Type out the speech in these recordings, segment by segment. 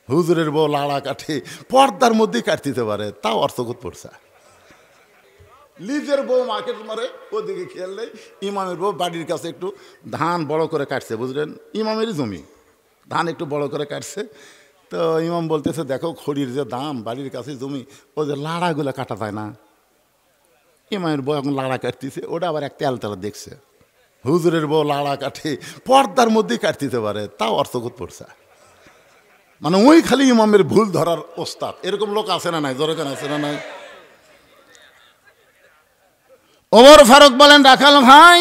হুজুরের বউ লাড়া কাটে, পর্দার মধ্যেই কাটতে পারে, তাও অর্থকত পড়ছে। নিজের বউ মার্কেট মারে, ওদিকে খেয়াল নেই। ইমামের বউ বাড়ির কাছে একটু ধান বড় করে কাটছে, বুঝলেন, ইমামেরই জমি, ধান একটু বড় করে কাটছে। তো ইমাম বলতেছে, দেখো খড়ির যে দাম, বাড়ির কাছে জমি, ও যে লাড়াগুলো কাটা যায় না। ইমামের বউ এখন লাড়া কাটতেছে, ওটা আবার এক তেল তেলা দেখছে। হুজুরের বউ লাড়া কাটে, পর্দার মধ্যেই কাটতে পারে, তাও অর্থকত পড়ছে। মানে ওই খালি ইমামের ভুল ধরার ওস্তাদ। এরকম লোক আছে না নাই? জোরেখান আছে না নাই? ওমর ফারুক বলেন, রাখাল ভাই,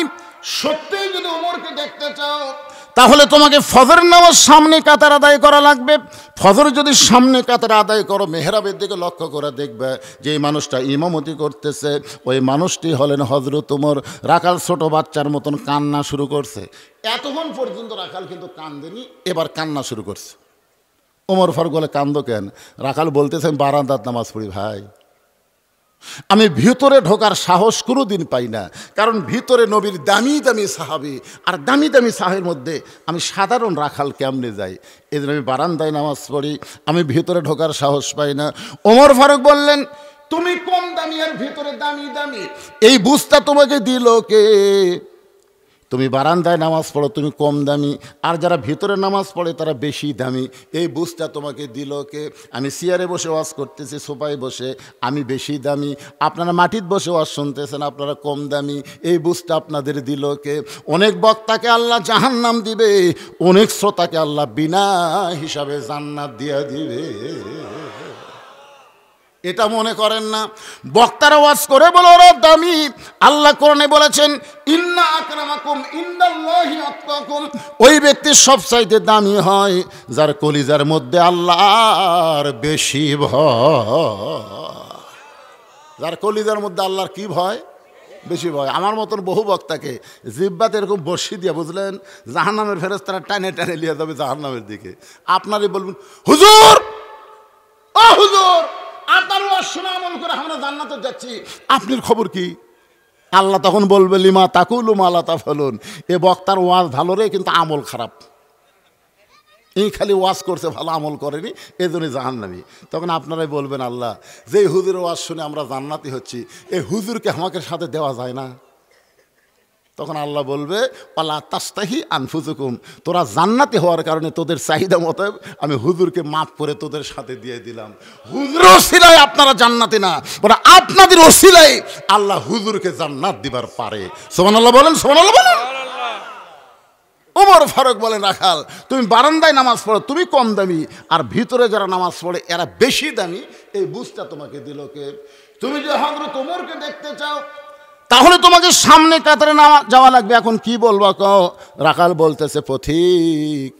সত্যিই যদি ওমরকে দেখতে চাও তাহলে তোমাকে ফজর নামাজ সামনে কাতার আদায় করা লাগবে। ফজর যদি সামনে কাতার আদায় করো, মেহরাবের দিকে লক্ষ্য করে দেখবে যে এই মানুষটা ইমামতি করতেছে, ওই মানুষটি হলেন হযরত ওমর। রাখাল ছোট বাচ্চার মতন কান্না শুরু করছে। এতক্ষণ পর্যন্ত রাখাল কিন্তু কান্দেনি, এবার কান্না শুরু করছে। ওমর ফারুক বলে, কান্দো কেন? রাখাল বলতেছেন, বারান্দার নামাজ পড়ি ভাই, আমি ভিতরে ঢোকার সাহস কোনো দিন পাই না, কারণ ভিতরে নবীর দামি দামি সাহাবী, আর দামি দামি সাহের মধ্যে আমি সাধারণ রাখাল কেমনে যাই? এই জন্য আমি বারান্দায় নামাজ পড়ি, আমি ভিতরে ঢোকার সাহস পাই না। ওমর ফারুক বললেন, তুমি কম দামি আর ভিতরে দামি দামি, এই বুঝটা তোমাকে দিল কে? তুমি বারান্দায় নামাজ পড়ো, তুমি কম দামি, আর যারা ভিতরে নামাজ পড়ে তারা বেশি দামি, এই বুঝটা তোমাকে দিল কে? আমি চেয়ারে বসে ওয়াজ করতেছি, সোফায় বসে, আমি বেশি দামি। আপনারা মাটিতে বসে ওয়াজ শুনতেছেন, আপনারা কম দামি, এই বুঝটা আপনাদের দিল কে? অনেক বক্তাকে আল্লাহ জাহান্নাম দিবে, অনেক শ্রোতাকে আল্লাহ বিনা হিসাবে জান্নাত দিয়ে দিবে। এটা মনে করেন না? বক্তারা ওয়াজ করে বলে ওরা দামি। আল্লাহ কোরআনে বলেছেন, ইন্না আকরামাকুম ইনদাল্লাহি আতকাকুম, ওই ব্যক্তি সবচাইতে দামি হয় যার কলিজার মধ্যে আল্লাহর বেশি ভয়। যার কলিজার মধ্যে আল্লাহর কি ভয়? বেশি ভয়। আমার মতন বহু বক্তাকে জিব্বাতে এরকম বসি দিয়ে, বুঝলেন, জাহান্নামের ফেরেশতারা টানে টানে নিয়ে যাবে জাহান্নামের দিকে। আপনারই বলবেন, হুজুর, ও হুজুর, আপনার ওয়াজ শুনে আমল করে আমরা জান্নাতে যাচ্ছি, আপনার খবর কি? আল্লাহ তখন বলবে, লিমা তাকুলু মা লা তাফআলুন, এ বক্তার ওয়াজ ভালো রে, কিন্তু আমল খারাপ। এই খালি ওয়াজ করছে, ভালো আমল করেনি, এই জন্যই জাহান্নামী। তখন আপনারাই বলবেন, আল্লাহ, যেই হুজুরের ওয়াজ শুনে আমরা জান্নাতি হচ্ছি, এই হুজুরকে আমাকে সাথে দেওয়া যায় না? তখন আল্লাহ বলবে, ওয়ালা তাস্তাহি আনফুসুকুম, তোরা জান্নাতি হওয়ার কারণে তোদের চাহিদা মতো আমি হুজুরকে মাফ করে তোদের সাথে দিয়ে দিলাম। হুজুরের ওসিলায় আপনারা জান্নাতি না, বলে আপনাদের ওসিলায় আল্লাহ হুজুরকে জান্নাত দিবার পারে। সুবহানাল্লাহ বলেন, সুবহানাল্লাহ বলেন। ওমর ফারুক বলেন, রাখাল, তুমি বারান্দায় নামাজ পড়ো, তুমি কম দামি, আর ভিতরে যারা নামাজ পড়ে এরা বেশি দামি, এই বুঝটা তোমাকে দিল কে? তুমি যে হযরত ওমরকে দেখতে চাও তাহলে তোমাকে সামনে কাতারে যাওয়া লাগবে। এখন কি বলবো কও? রাখাল বলতেছে, পথিক,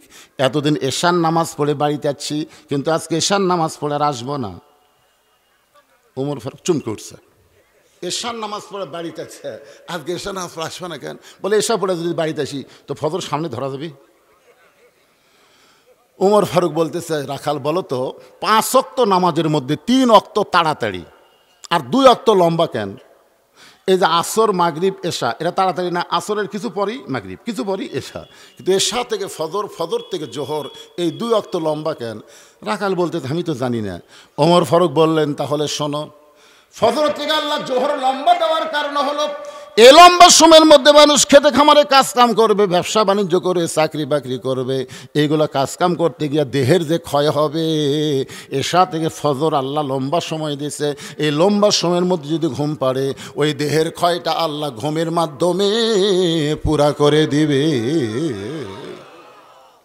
এতদিন এশার নামাজ পড়ে বাড়িতে আছি, কিন্তু আজকে এশার নামাজ পড়ে আর আসবো না। ওমর ফারুক চুমকে উঠছে, এশার নামাজ পড়ে বাড়িতে আছে, আজকে এশার নামাজ পড়ে আসবে না কেন? বলে, এশা পড়ে যদি বাড়িতে আসি তো ফজর সামনে ধরা যাবে। ওমর ফারুক বলতেছে, রাখাল বলো তো, 5 ওয়াক্ত নামাজের মধ্যে 3 ওয়াক্ত তাড়াতাড়ি আর 2 ওয়াক্ত লম্বা কেন? এই যে আসর, মাগরিব, এশা, এটা তাড়াতাড়ি না? আসরের কিছু পরই মাগরিব, কিছু পরই এশা, কিন্তু এশা থেকে ফজর, ফজর থেকে জোহর, এই 2 ওয়াক্ত লম্বা কেন? রাখাল বলতে, আমি তো জানি না। ওমর ফারুক বললেন, তাহলে শোনো, ফজর থেকে আল্লাহ জোহর লম্বা দেওয়ার কারণ হলো, এ লম্বা সময়ের মধ্যে মানুষ খেতে খামারে কাজ কাম করবে, ব্যবসা বাণিজ্য করবে, চাকরি বাকরি করবে, এইগুলো কাজকাম করতে গিয়ে দেহের যে ক্ষয় হবে, এশা থেকে ফজর আল্লাহ লম্বা সময় দিয়েছে, এই লম্বা সময়ের মধ্যে যদি ঘুম পাড়ে, ওই দেহের ক্ষয়টা আল্লাহ ঘুমের মাধ্যমে পুরা করে দিবে।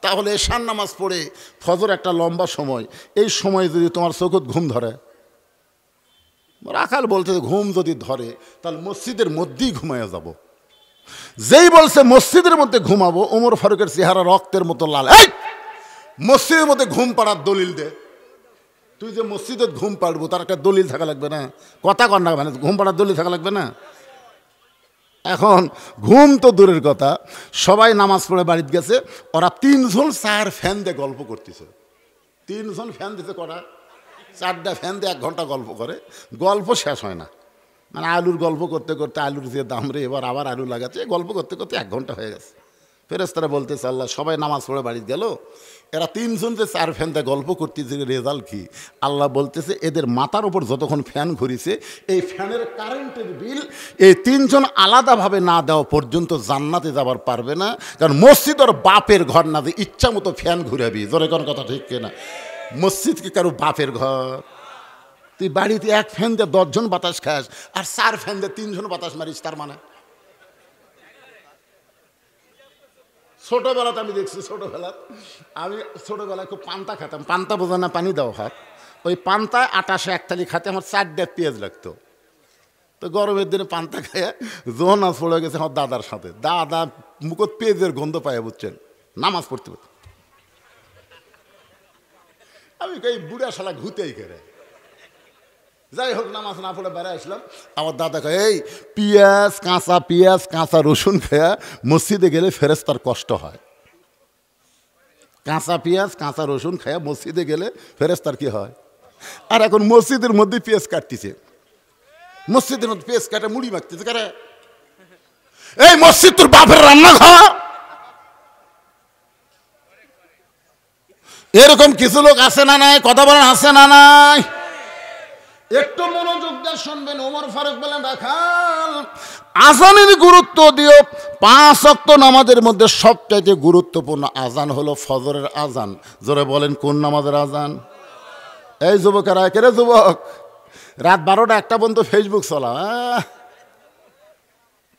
তাহলে এশার নামাজ পড়ে ফজর একটা লম্বা সময়, এই সময় যদি তোমার চোখত ঘুম ধরে, রাখাল বলতে, ঘুম যদি ধরে তাহলে মসজিদের মধ্যেই ঘুমাইয়া যাব। যেই বলছে মসজিদের মধ্যে ঘুমাবো, ওমর ফারুকের চেহারা রক্তের মতো লাল। এই মসজিদের মধ্যে ঘুম পাড়ার দলিল দে। তুই যে মসজিদে ঘুম পাড়বো তার একটা দলিল থাকা লাগবে না? কথা কর না, মানে ঘুম পাড়ার দলিল থাকা লাগবে না? এখন ঘুম তো দূরের কথা, সবাই নামাজ পড়ে বাড়িতে গেছে, ওরা 3 জন 4 ফ্যান দিয়ে গল্প করতেছে। 3 জন ফ্যান দিতে করা, 4টা ফ্যান দিয়ে 1 ঘন্টা গল্প করে, গল্প শেষ হয় না। মানে আলুর গল্প করতে করতে, আলুর যে দাম রে, এবার আবার আলু লাগাচ্ছে, গল্প করতে করতে 1 ঘন্টা হয়ে গেছে। ফেরেশতারা বলতেছে আল্লাহ সবাই নামাজ পড়ে বাড়ি গেল, এরা তিনজন যে চার ফ্যানতে গল্প করতেছে রেজাল্ট কি? আল্লাহ বলতেছে এদের মাথার উপর যতক্ষণ ফ্যান ঘুরিছে এই ফ্যানের কারেন্টের বিল এই তিনজন আলাদাভাবে না দেওয়া পর্যন্ত জান্নাতে যাবার পারবে না। কারণ মসজিদ ওর বাপের ঘর না, যে ইচ্ছা মতো ফ্যান ঘুরাবি। জোরে কোন কথা ঠিক কিনা? মসজিদ কি কারো বাপের ঘর? তুই বাড়িতে এক ফ্যান দিয়ে 10 জন বাতাস খাস আর 4 ফ্যান দিয়ে 3 জন বাতাস মারিস, তার মানে? ছোটোবেলাতে আমি দেখছি, আমি ছোটোবেলায় খুব পান্তা খেতাম। পান্তা বোঝা না, পানি দেওয়া ভাত। ওই পান্তায় 28 এক থালি খাতে আমার 4 ডেক পেঁয়াজ লাগতো। তো গরমের দিনে পান্তা খাইয়া যখন নামাজ পড়ে গেছে আমার দাদার সাথে, দাদা মুখত পেঁয়াজের গন্ধ পাইয়া, বুঝছেন, নামাজ পড়তে পড়তে আমি এই বুড়া শালা ঘুতেই করে। যাই হোক, নামাজ না পড়ে বেড়ে আসলাম। আমার দাদা কয় এই পেঁয়াজ কাঁচা রসুন খেয়া মসজিদে গেলে ফেরেশতার কষ্ট হয়। কাঁচা পেঁয়াজ কাঁচা রসুন খেয়া মসজিদে গেলে ফেরেশতার কি হয়? আর এখন মসজিদের মধ্যে পেঁয়াজ কাটতেছে, মসজিদের মধ্যে পেঁয়াজ কাটে মুড়ি মাখতেছে। কারে? এই মসজিদ তোর বাপের রান্নাঘর? এরকম কিছু লোক আছে না নাই? কথা বলেন, আছে না নাই? একটু মনোযোগ দিয়ে শুনবেন। ওমর ফারুক বলেন রাখাল আজানের গুরুত্ব দিও। 5 ওয়াক্ত নামাজের মধ্যে সবচাইতে গুরুত্বপূর্ণ আজান হলো ফজরের আজান। জোরে বলেন কোন নামাজের আজান? এই যুবকেরা, কেরে যুবক, রাত 12টা 1টা পর্যন্ত ফেসবুক চলা,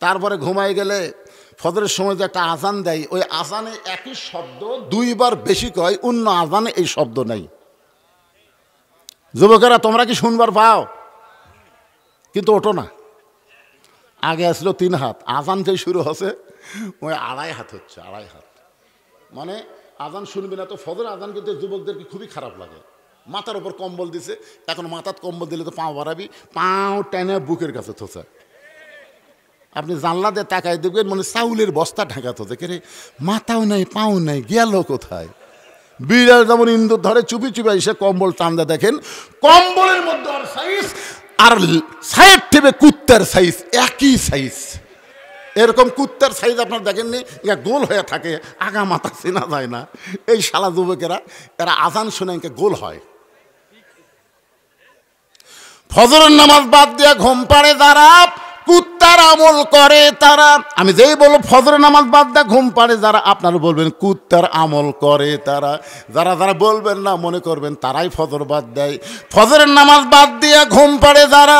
তারপরে ঘুমাই গেলে ফজরের সময় যে একটা আজান দেয়, ওই আজানে একই শব্দ 2 বার বেশি কয়, অন্য আজানে এই শব্দ নাই। যুবকেরা তোমরা কি শুনবার পাও? কিন্তু ওঠো না। আগে আসলো 3 হাত, আজান যে শুরু হচ্ছে ওই 2.5 হাত হচ্ছে, 2.5 হাত। মানে আজান শুনবি না তো। ফজর আজান কিন্তু যুবকদেরকে খুবই খারাপ লাগে। মাথার উপর কম্বল দিছে, এখন মাথার কম্বল দিলে তো পাও বাড়াবি, পাও টেনে বুকের কাছে থোছে। আপনি জানলা দিয়ে তাকাই দেখবেন মনে চাউলের বস্তা ঢাকা থোছে। কে রে, মাথাও নাই পাও নাই, গেল কোথায়? বিড়াল যেমন ইন্দুর ধরে চুপি চুপি এসে কম্বল টান্দা, দেখেন কম্বলের মধ্যে আর সাইজ আর সাইড টেপে কুত্তার সাইজ একই সাইজ। এরকম কুত্তার সাইজ আপনার দেখেননি? ইয়া গোল হয়ে থাকে, আগা মাথা চেনা যায় না। এই শালা যুবকেরা এরা আজান শুনে গোল হয়। ফজরের নামাজ বাদ দিয়া ঘুম পাড়ে যারা কুত্তার আমল করে তারা, আমি যেই বলবো ফজরের নামাজ বাদ দিয়া ঘুম পাড়ে যারা, আপনারা বলবেন কুত্তার আমল করে তারা। যারা যারা বলবেন না মনে করবেন তারাই ফজর বাদ দেয়। ফজরের নামাজ বাদ দিয়া ঘুম পাড়ে যারা,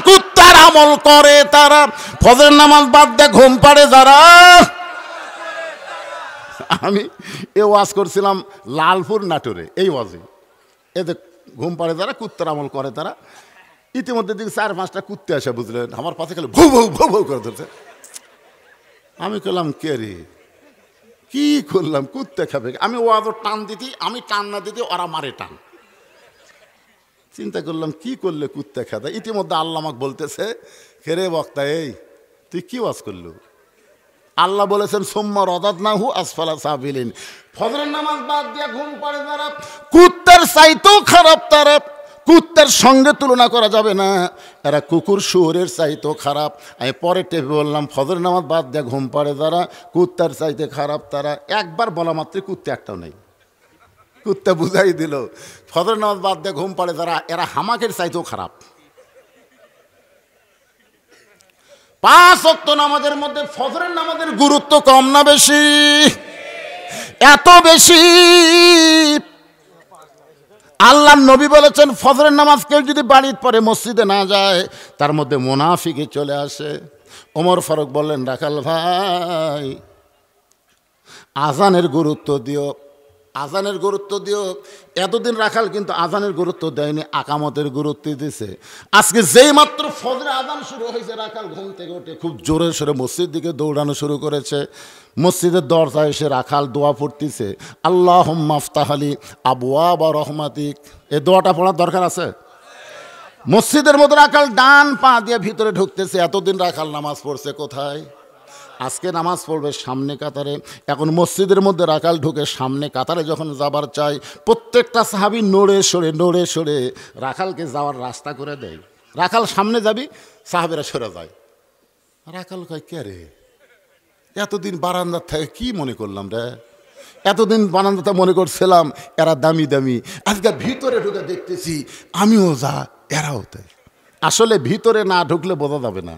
কুত্তার আমল করে তারা। ফজরের নামাজ বাদ দিয়া ঘুম পাড়ে যারা। আমি এ ওয়াজ করছিলাম লালপুর নাটোরে, এই ওয়াজে এতে ঘুম পাড়ে যারা কুত্তার আমল করে তারা। ইতিমধ্যে দিকে 4-5টা কুত্তে আসে, বুঝলেন, আমার পাশে খেলে ভৌ ভৌ ভৌ ভৌ করে ধরছে। আমি করলাম কে রে, কি করলাম? কুত্তে খাবে। আমি ওয়াজও টান দিতি, আমি টান না দিতি ওরা মারে টান। চিন্তা করলাম কি করলে কুত্তে খাদা। ইতিমধ্যে আল্লাহ আমাকে বলতেছে, খেরে বক্তা এই তুই কি ওয়াজ করলু? আল্লাহ বলেছেন সোম্মা রদাদনাহু আসফালা সাবিলিন। ফজরের নামাজ বাদ দিয়া ঘুম পাড়ে যারা কুত্তার চাইতেও খারাপ তারা। কুত্তার সঙ্গে তুলনা করা যাবে না, এরা কুকুর শুয়োরের চাইতেও খারাপ। আমি পরে টেপে বললাম ফজরের নামাজ বাদ দিয়া ঘুম পাড়ে যারা কুত্তার চাইতে খারাপ তারা। একবার বলা মাত্রই কুত্তে একটাও নেই। কুত্তা বুঝাই দিল ফজরের নামাজ বাদ দিয়ে ঘুম পাড়ে যারা এরা হামাকের চাইতেও খারাপ। 5 ওয়াক্ত নামাজের মধ্যে ফজরের নামাজের গুরুত্ব কম না বেশি? এত বেশি। আল্লাহর নবী বলেছেন ফজরের নামাজ কেউ যদি বাড়ির পরে মসজিদে না যায় তার মধ্যে মুনাফিকি চলে আসে। ওমর ফারুক বললেন রাখাল ভাই আজানের গুরুত্ব দিও, আজানের গুরুত্ব দিও। এতদিন রাখাল কিন্তু আজানের গুরুত্ব দেয়নি, আকামতের গুরুত্ব দিয়েছে। আজকে যেই মাত্র ফজরে আজান শুরু হয়েছে রাখাল ঘুম থেকে উঠে খুব জোরে সোরে মসজিদ দিকে দৌড়ানো শুরু করেছে। মসজিদের দরজায় এসে রাখাল দোয়া পড়তেছে, আল্লাহুম্মা আফতাহ লি আবওয়াবা রহমাতিক। এই দোয়াটা পড়ার দরকার আছে। মসজিদের মধ্যে রাখাল ডান পা দিয়ে ভিতরে ঢুকতেছে। এতদিন রাখাল নামাজ পড়ছে কোথায়? আজকে নামাজ পড়বে সামনে কাতারে। এখন মসজিদের মধ্যে রাখাল ঢুকে সামনে কাতারে যখন যাবার চাই, প্রত্যেকটা সাহাবী নড়ে সরে রাখালকে যাওয়ার রাস্তা করে দেয়। রাখাল সামনে যাবি, সাহাবীরা সরে যায়। রাখাল কয় কে রে, এতদিন বারান্দার থেকে কি মনে করলাম রে, এতদিন বারান্দাতে মনে করছিলাম এরা দামি দামি, আজকে ভিতরে ঢুকে দেখতেছি আমিও যা এরাও তাই। আসলে ভিতরে না ঢুকলে বোঝা যাবে না।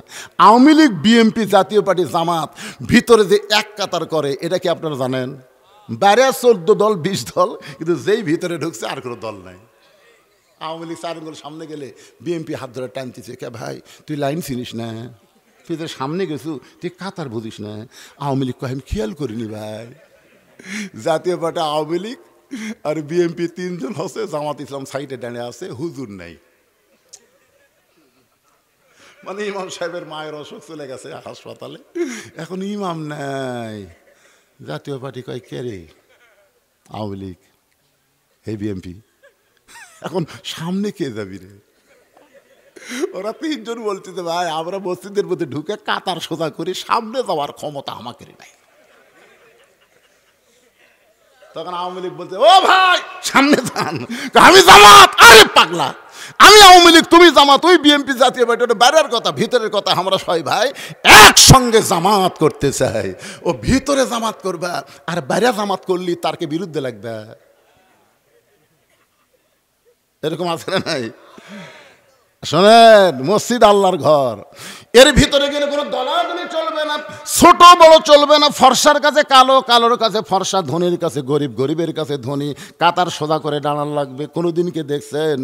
আওয়ামী লীগ, বিএনপি, জাতীয় পার্টি, জামাত ভিতরে যে এক কাতার করে এটা কি আপনারা জানেন? বাইরে 14 দল 20 দল, কিন্তু যেই ভিতরে ঢুকছে আর কোনো দল নাই। আওয়ামী লীগ 4 আঙ্গুল সামনে গেলে বিএনপি হাত ধরে টানতেছে, কে ভাই তুই লাইন চিনিস না, তুই তো সামনে গেছু, তুই কাতার বুঝিস না। আওয়ামী লীগ কয় আমি খেয়াল করিনি ভাই। জাতীয় পার্টি, আওয়ামী লীগ আর বিএনপি 3 জন হচ্ছে, জামাত ইসলাম সাইডে ডানে আছে, হুজুর নাই। মানে ইমাম সাহেবের মায়ের অসুখ চলে গেছে হাসপাতালে, এখন ইমাম নাই। জাতীয় পার্টি কয় কে রে? আওয়ামী লীগ, হে বিএনপি, এখন সামনে কে যাবি রে? ওরা 3 জন বলছে যে ভাই আমরা মসজিদের মধ্যে ঢুকে কাতার সোজা করি, সামনে যাওয়ার ক্ষমতা আমাকে নাই। তখন আওয়ামী লীগ বলছে ও ভাই সামনে যান, আমি জামাত। আরে পাগলা, আমি আওয়ামী লীগ, তুমি জামাত, ওই বিএনপি, জাতীয় পার্টি, ওটা বাইরের কথা, ভিতরের কথা। আমরা সবাই ভাই একসঙ্গে জামাত করতে চাই। ও ভিতরে জামাত করবা আর বাইরে জামাত করলি তারকে বিরুদ্ধে লাগবে, এরকম আছে না নাই? শোনেন, মসজিদ আল্লাহর ঘর, এর ভিতরে গেলে কোনো দলাদলি চলবে না, ছোট বড় চলবে না, ফর্সার কাছে কালো, কালোর কাছে ফর্সা, ধনীর কাছে গরিব, গরিবের কাছে ধনী। কাতার সোজা করে দাঁড়ান লাগবে। কোনো দিনকে দেখছেন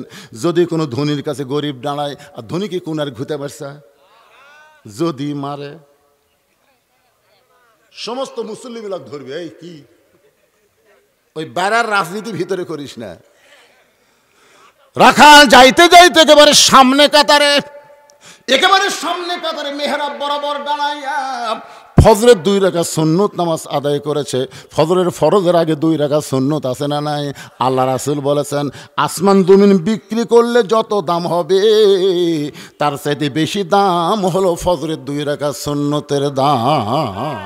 যদি কোনো ধনীর কাছে গরিব দাঁড়ায় আর ধনীকে কোন আর ঘুতে পারছে? যদি মারে সমস্ত মুসল্লি মিলাক ধরবে, এই কি ওই বেড়ার রাজনীতি ভিতরে করিস না। রাখা যাইতে যাইতে একেবারে সামনে কাতারে, একেবারে সামনে কাতারে মেহরাব বরাবর দাঁড়াইয়া ফজরের 2 রাকাত সুন্নত নামাজ আদায় করেছে। ফজরের ফরজের আগে 2 রাকাত সুন্নত আছে না নাই? আল্লাহ রাসূল বলেছেন আসমান জমিন বিক্রি করলে যত দাম হবে তার চাইতে বেশি দাম হলো ফজরের 2 রাকাত সুন্নতের দাম।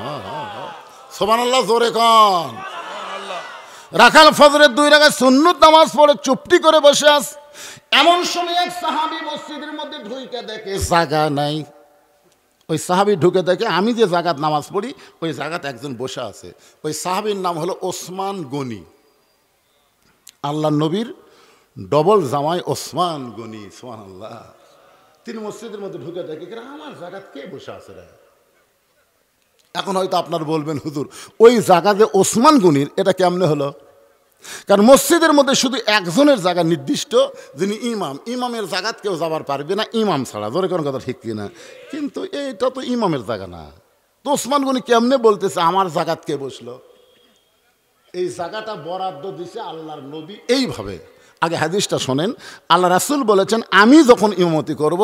সুবহানাল্লাহ, জোরে কন। রাখাল ফজরের 2 রাকাত সুন্নত নামাজ পড়ে চুপটি করে বসে আছে। এমন সময় এক সাহাবী মসজিদের মধ্যে ঢুকে দেখে জায়গা নাই। ওই সাহাবী ঢুকে দেখে আমি যে জায়গাত নামাজ পড়ি ওই জায়গাতে একজন বসে আছে। ওই সাহাবীর নাম হলো ওসমান গনি। আল্লাহ নবীর ডবল জামাই ওসমান গনি, সুবহানাল্লাহ। তিনি মসজিদের মধ্যে ঢুকে দেখে আমার জায়গাত কে বসে আছে রে? এখন হয়তো আপনার বলবেন হুজুর ওই জায়গা যে ওসমান গনির, এটা কেমনে হলো? কারণ মসজিদের মধ্যে শুধু একজনের জায়গা নির্দিষ্ট, যিনি ইমাম। ইমামের জায়গাত কেউ যাবার পারবে না ইমাম ছাড়া, জোরে কোনো কথা ঠিক কিনা? কিন্তু এইটা তো ইমামের জায়গা না। তো ওসমান গনি কেমনে বলতেছে আমার জায়গাত কে বসলো? এই জায়গাটা বরাদ্দ দিছে আল্লাহর নবী এইভাবে। আগে হাদিসটা শোনেন। আল্লাহ রাসূল বলেছেন আমি যখন ইমামতি করব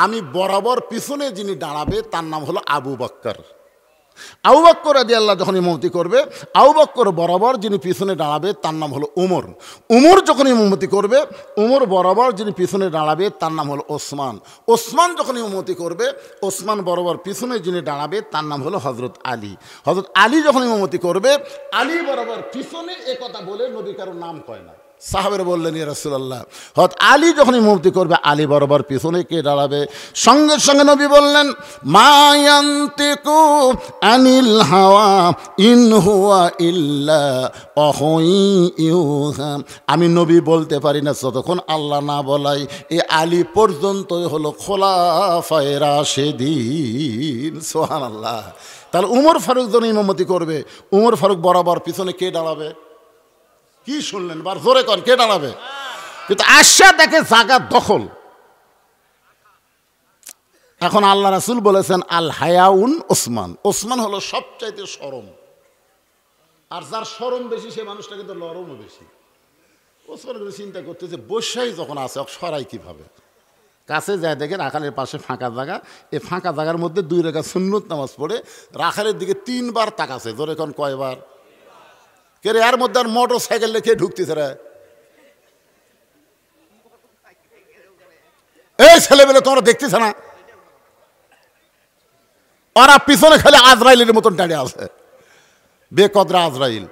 আমি বরাবর পিছনে যিনি দাঁড়াবে তার নাম হলো আবু বকর। আবু বকর রাদিয়াল্লাহু যখন ইমামতি করবে, আবু বকর বরাবর যিনি পিছনে দাঁড়াবে তার নাম হলো উমর। উমর যখন ইমামতি করবে, উমর বরাবর যিনি পিছনে দাঁড়াবে তার নাম হলো ওসমান। ওসমান যখন ইমামতি করবে, ওসমান বরাবর পিছনে যিনি দাঁড়াবে তার নাম হলো হযরত আলী। হযরত আলী যখন ইমামতি করবে, আলী বরাবর পিছনে, এ কথা বলে নবী কারো নাম কয় না। সাহাবেরা বললেন ইয়া রাসূলুল্লাহ, হযরত আলী যখন ইমামতি করবে আলী বরাবর পিছনে কে দাঁড়াবে? সঙ্গে সঙ্গে নবী বললেন মা ইয়ান্তিকু আনিল হাওয়া ইন হুয়া ইল্লা ওয়াহয়ুন ইউহা। আমি নবী বলতে পারি না যতক্ষণ আল্লাহ না বলাই। এই আলী পর্যন্তই হলো খোলাফায়ে রাশিদিন, সুবহানাল্লাহ। তাহলে উমর ফারুক যখন ইমামতি করবে, উমর ফারুক বরাবর পিছনে কে দাঁড়াবে? কি শুনলেন? বার জোরে কর, কে দাঁড়াবে? কিন্তু আশা দেখে জায়গা দখল। এখন আল্লাহ রাসূল বলেছেন আল হায়াউন ওসমান। ওসমান হলো সবচাইতে শরম, আর যার শরম বেশি সে মানুষটা কিন্তু লরমও বেশি। ওসমান চিন্তা করতেছে বসাই যখন আছে সরাই কিভাবে? কাছে যায় দেখে রাখালের পাশে ফাঁকা জায়গা, এই ফাঁকা জায়গার মধ্যে 2 রাকাত সুন্নত নামাজ পড়ে রাখালের দিকে 3 বার তাকাছে। জোরে কোন কয়বার? কে রে এর মধ্যে আর মোটর সাইকেল লেখে ঢুকতেছে রে? এই ছেলেবেলে তোমরা দেখতেছ না? ওরা পিছনে খালি আজরাইলের মতন দাঁড়িয়ে আছে, বেকদরা আজরাইল।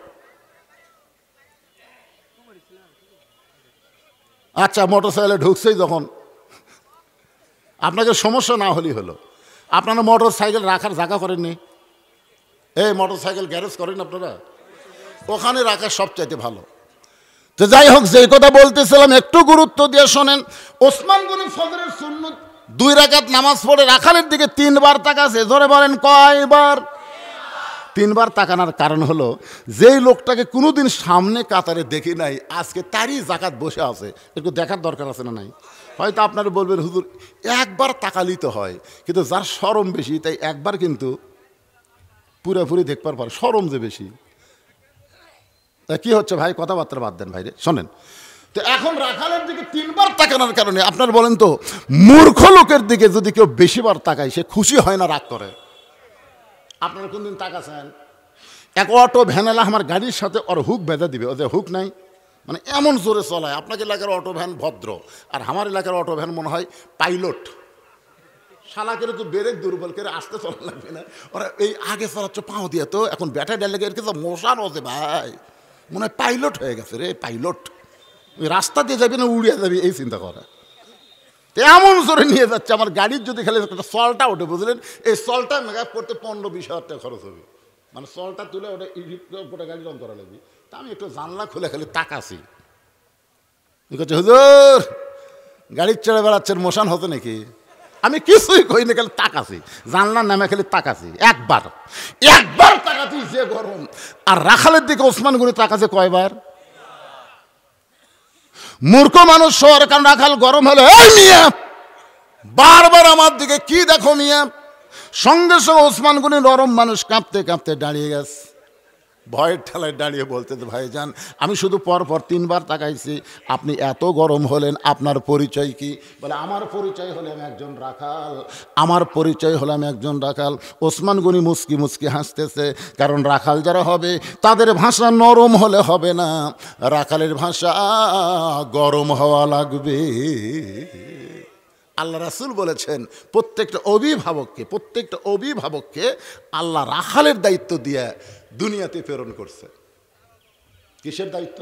আচ্ছা মোটর সাইকেলে ঢুকছেই যখন, আপনাকে সমস্যা না হলেই হলো। আপনারা মোটর সাইকেল রাখার জায়গা করেননি? এই মোটরসাইকেল গ্যারেজ করেন আপনারা, ওখানে রাখা সবচাইতে ভালো। তো যাই হোক, যেই কথা বলতেছিলাম একটু গুরুত্ব দিয়ে শোনেন। ওসমান গনি ফজরের সুন্নত 2 রাকাত নামাজ পড়ে রাখালের দিকে 3 বার তাকাছে। জোরে বলেন কয়বার? 3 বার তাকানোর কারণ হলো, যেই লোকটাকে কোনোদিন সামনে কাতারে দেখি নাই, আজকে তারই জাকাত বসে আছে, একটু দেখার দরকার আছে না নাই? হয়তো আপনারা বলবেন হুজুর একবার তাকালেই তো হয়, কিন্তু যার শরম বেশি তাই একবার কিন্তু পুরোপুরি দেখবার পারে, শরম যে বেশি। তা কি হচ্ছে ভাই, কথাবার্তা বাদ দেন ভাই রে, শোনেন। তো এখন রাখালের দিকে 3 বার তাকানোর কারণে আপনার বলেন তো, মূর্খ লোকের দিকে যদি কেউ বেশিবার তাকায় সে খুশি হয় না রাগ করে? আপনারা কোনদিন তাকাছেন? এক অটো ভ্যানেলা আমার গাড়ির সাথে ওর হুক বেঁধে দিবে, ওদের হুক নাই, মানে এমন জোরে চলায়। আপনাকে এলাকার অটো ভ্যান ভদ্র, আর আমার এলাকার অটো ভ্যান মনে হয় পাইলট। শালা করে তো ব্রেক দুর্বল করে আসতে চলা লাগবে না, ওরা এই আগে চলাচ্ছে পাও দিয়ে। তো এখন ব্যাটারি ডালে এর কিছু মশান হচ্ছে ভাই, মনে হয় পাইলট হয়ে গেছে রে, পাইলট। ওই রাস্তা দিয়ে যাবি না উড়িয়ে যাবি এই চিন্তা করে, এমন জোরে নিয়ে যাচ্ছে। আমার গাড়ির যদি খালি একটা সলটা ওঠে, বুঝলেন, এই সলটা মেকআপ করতে 15-20 হাজার টাকা খরচ হবে। মানে সলটা তুলে ওটা গোটা গাড়ি রং করা লাগবে। তা আমি একটু জানলা খুলে খালি তাকাছি, করছে হুজুর গাড়ির চড়ে বেড়াচ্ছেন, মোশান হতো নাকি? আমি কিছুই কই না, খালি তাকাছি, জানলার নামে খালি তাকাছি। একবার তাকাছি, যে গরম। আর রাখালের দিকে ওসমান গনি তাকাছে কয়বার? মূর্খ মানুষ শহর, কারণ রাখাল গরম হলে এই মিয়া বারবার আমার দিকে কি দেখো মিয়া। সঙ্গে সঙ্গে ওসমান গনি নরম মানুষ কাঁপতে কাঁপতে দাঁড়িয়ে গেছে, ভয়ের ঠেলায় দাঁড়িয়ে বলতে, ভাইজান আমি শুধু পরপর 3 বার তাকাইছি, আপনি এত গরম হলেন, আপনার পরিচয় কি? বলে আমার পরিচয় হলে আমি একজন রাখাল, আমার পরিচয় হলে আমি একজন রাখাল। ওসমান গনি মুচকি মুচকি হাসতেছে, কারণ রাখাল যারা হবে তাদের ভাষা নরম হলে হবে না, রাখালের ভাষা গরম হওয়া লাগবে। আল্লাহ রাসূল বলেছেন প্রত্যেকটা অভিভাবককে আল্লাহ রাখালের দায়িত্ব দিয়ে দুনিয়াতে প্রেরণ করছে। কিসের দায়িত্ব?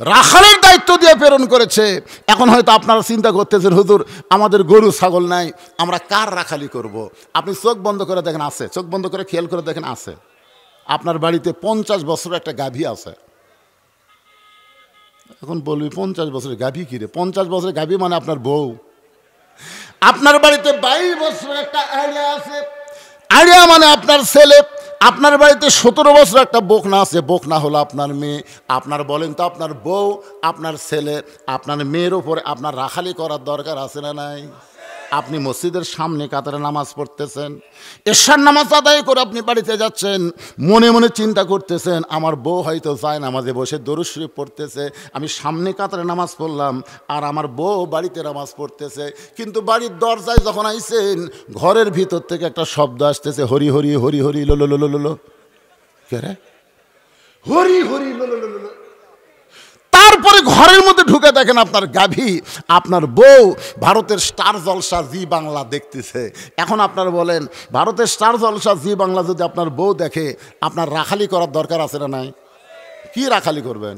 রাখালের দায়িত্ব দিয়ে প্রেরণ করেছে। এখন হয়তো আপনারা চিন্তা করতেছেন হুজুর আমাদের গরু ছাগল নাই, আমরা কার রাখালি করব? আপনি চোখ বন্ধ করে দেখেন, আছে, চোখ বন্ধ করে খেয়াল করে দেখেন, আছে। আপনার বাড়িতে 50 বছরের একটা গাভী আছে। এখন বলবি 50 বছরের গাভী কি রে? 50 বছরের গাভী মানে আপনার বউ। আপনার বাড়িতে 22 বছরের একটা আইডিয়া আছে, আইডিয়া মানে আপনার ছেলে। আপনার বাড়িতে 17 বছর একটা বকনা আছে, বকনা হলো আপনার মেয়ে। আপনার বলেন তো আপনার বউ, আপনার ছেলে, আপনার মেয়ের ওপরে আপনার রাখালি করার দরকার আছে না নাই? আপনি মসজিদের সামনে কাতারে নামাজ পড়তেছেন, এশার নামাজ আদায় করে আপনি বাড়িতে যাচ্ছেন, মনে মনে চিন্তা করতেছেন আমার বউ হয়তো যায় নামাজে বসে দরুদ শরীফ পড়তেছে, আমি সামনে কাতারে নামাজ পড়লাম আর আমার বউ বাড়িতে নামাজ পড়তেছে। কিন্তু বাড়ির দরজায় যখন আইছেন, ঘরের ভিতর থেকে একটা শব্দ আসতেছে, হরি হরি হরি হরি লো লো লো লো লো। কে রে? হরি হরি লো লো লো লো। তারপরে ঘরের মধ্যে ঢুকে দেখেন আপনার গাভী, আপনার বউ ভারতের স্টার জলসা জি বাংলা দেখতেছে। এখন আপনার বলেন ভারতের স্টার জলসা জি বাংলা যদি আপনার বউ দেখে, আপনার রাখালি করার দরকার আছে না নাই? কি রাখালি করবেন?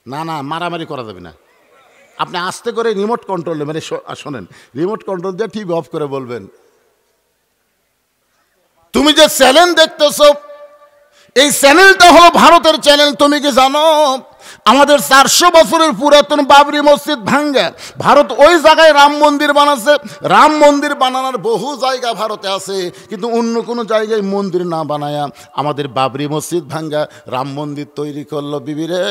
না না, মারামারি করা যাবে না। আপনি আস্তে করে রিমোট কন্ট্রোল, মানে শোনেন, রিমোট কন্ট্রোল দিয়ে টিভি অফ করে বলবেন, তুমি যে চ্যানেল দেখতেছো এই চ্যানেলটা হলো ভারতের চ্যানেল। তুমি কি জানো আমাদের 400 বছরের পুরাতন বাবরি মসজিদ ভাঙ্গে ভারত ওই জায়গায় রাম মন্দির বানাচ্ছে। রাম মন্দির বানানোর বহু জায়গা ভারতে আছে, কিন্তু অন্য কোনো জায়গায় মন্দির না বানায়া আমাদের বাবরি মসজিদ ভাঙ্গা রাম মন্দির তৈরি করলো। বিবিরে,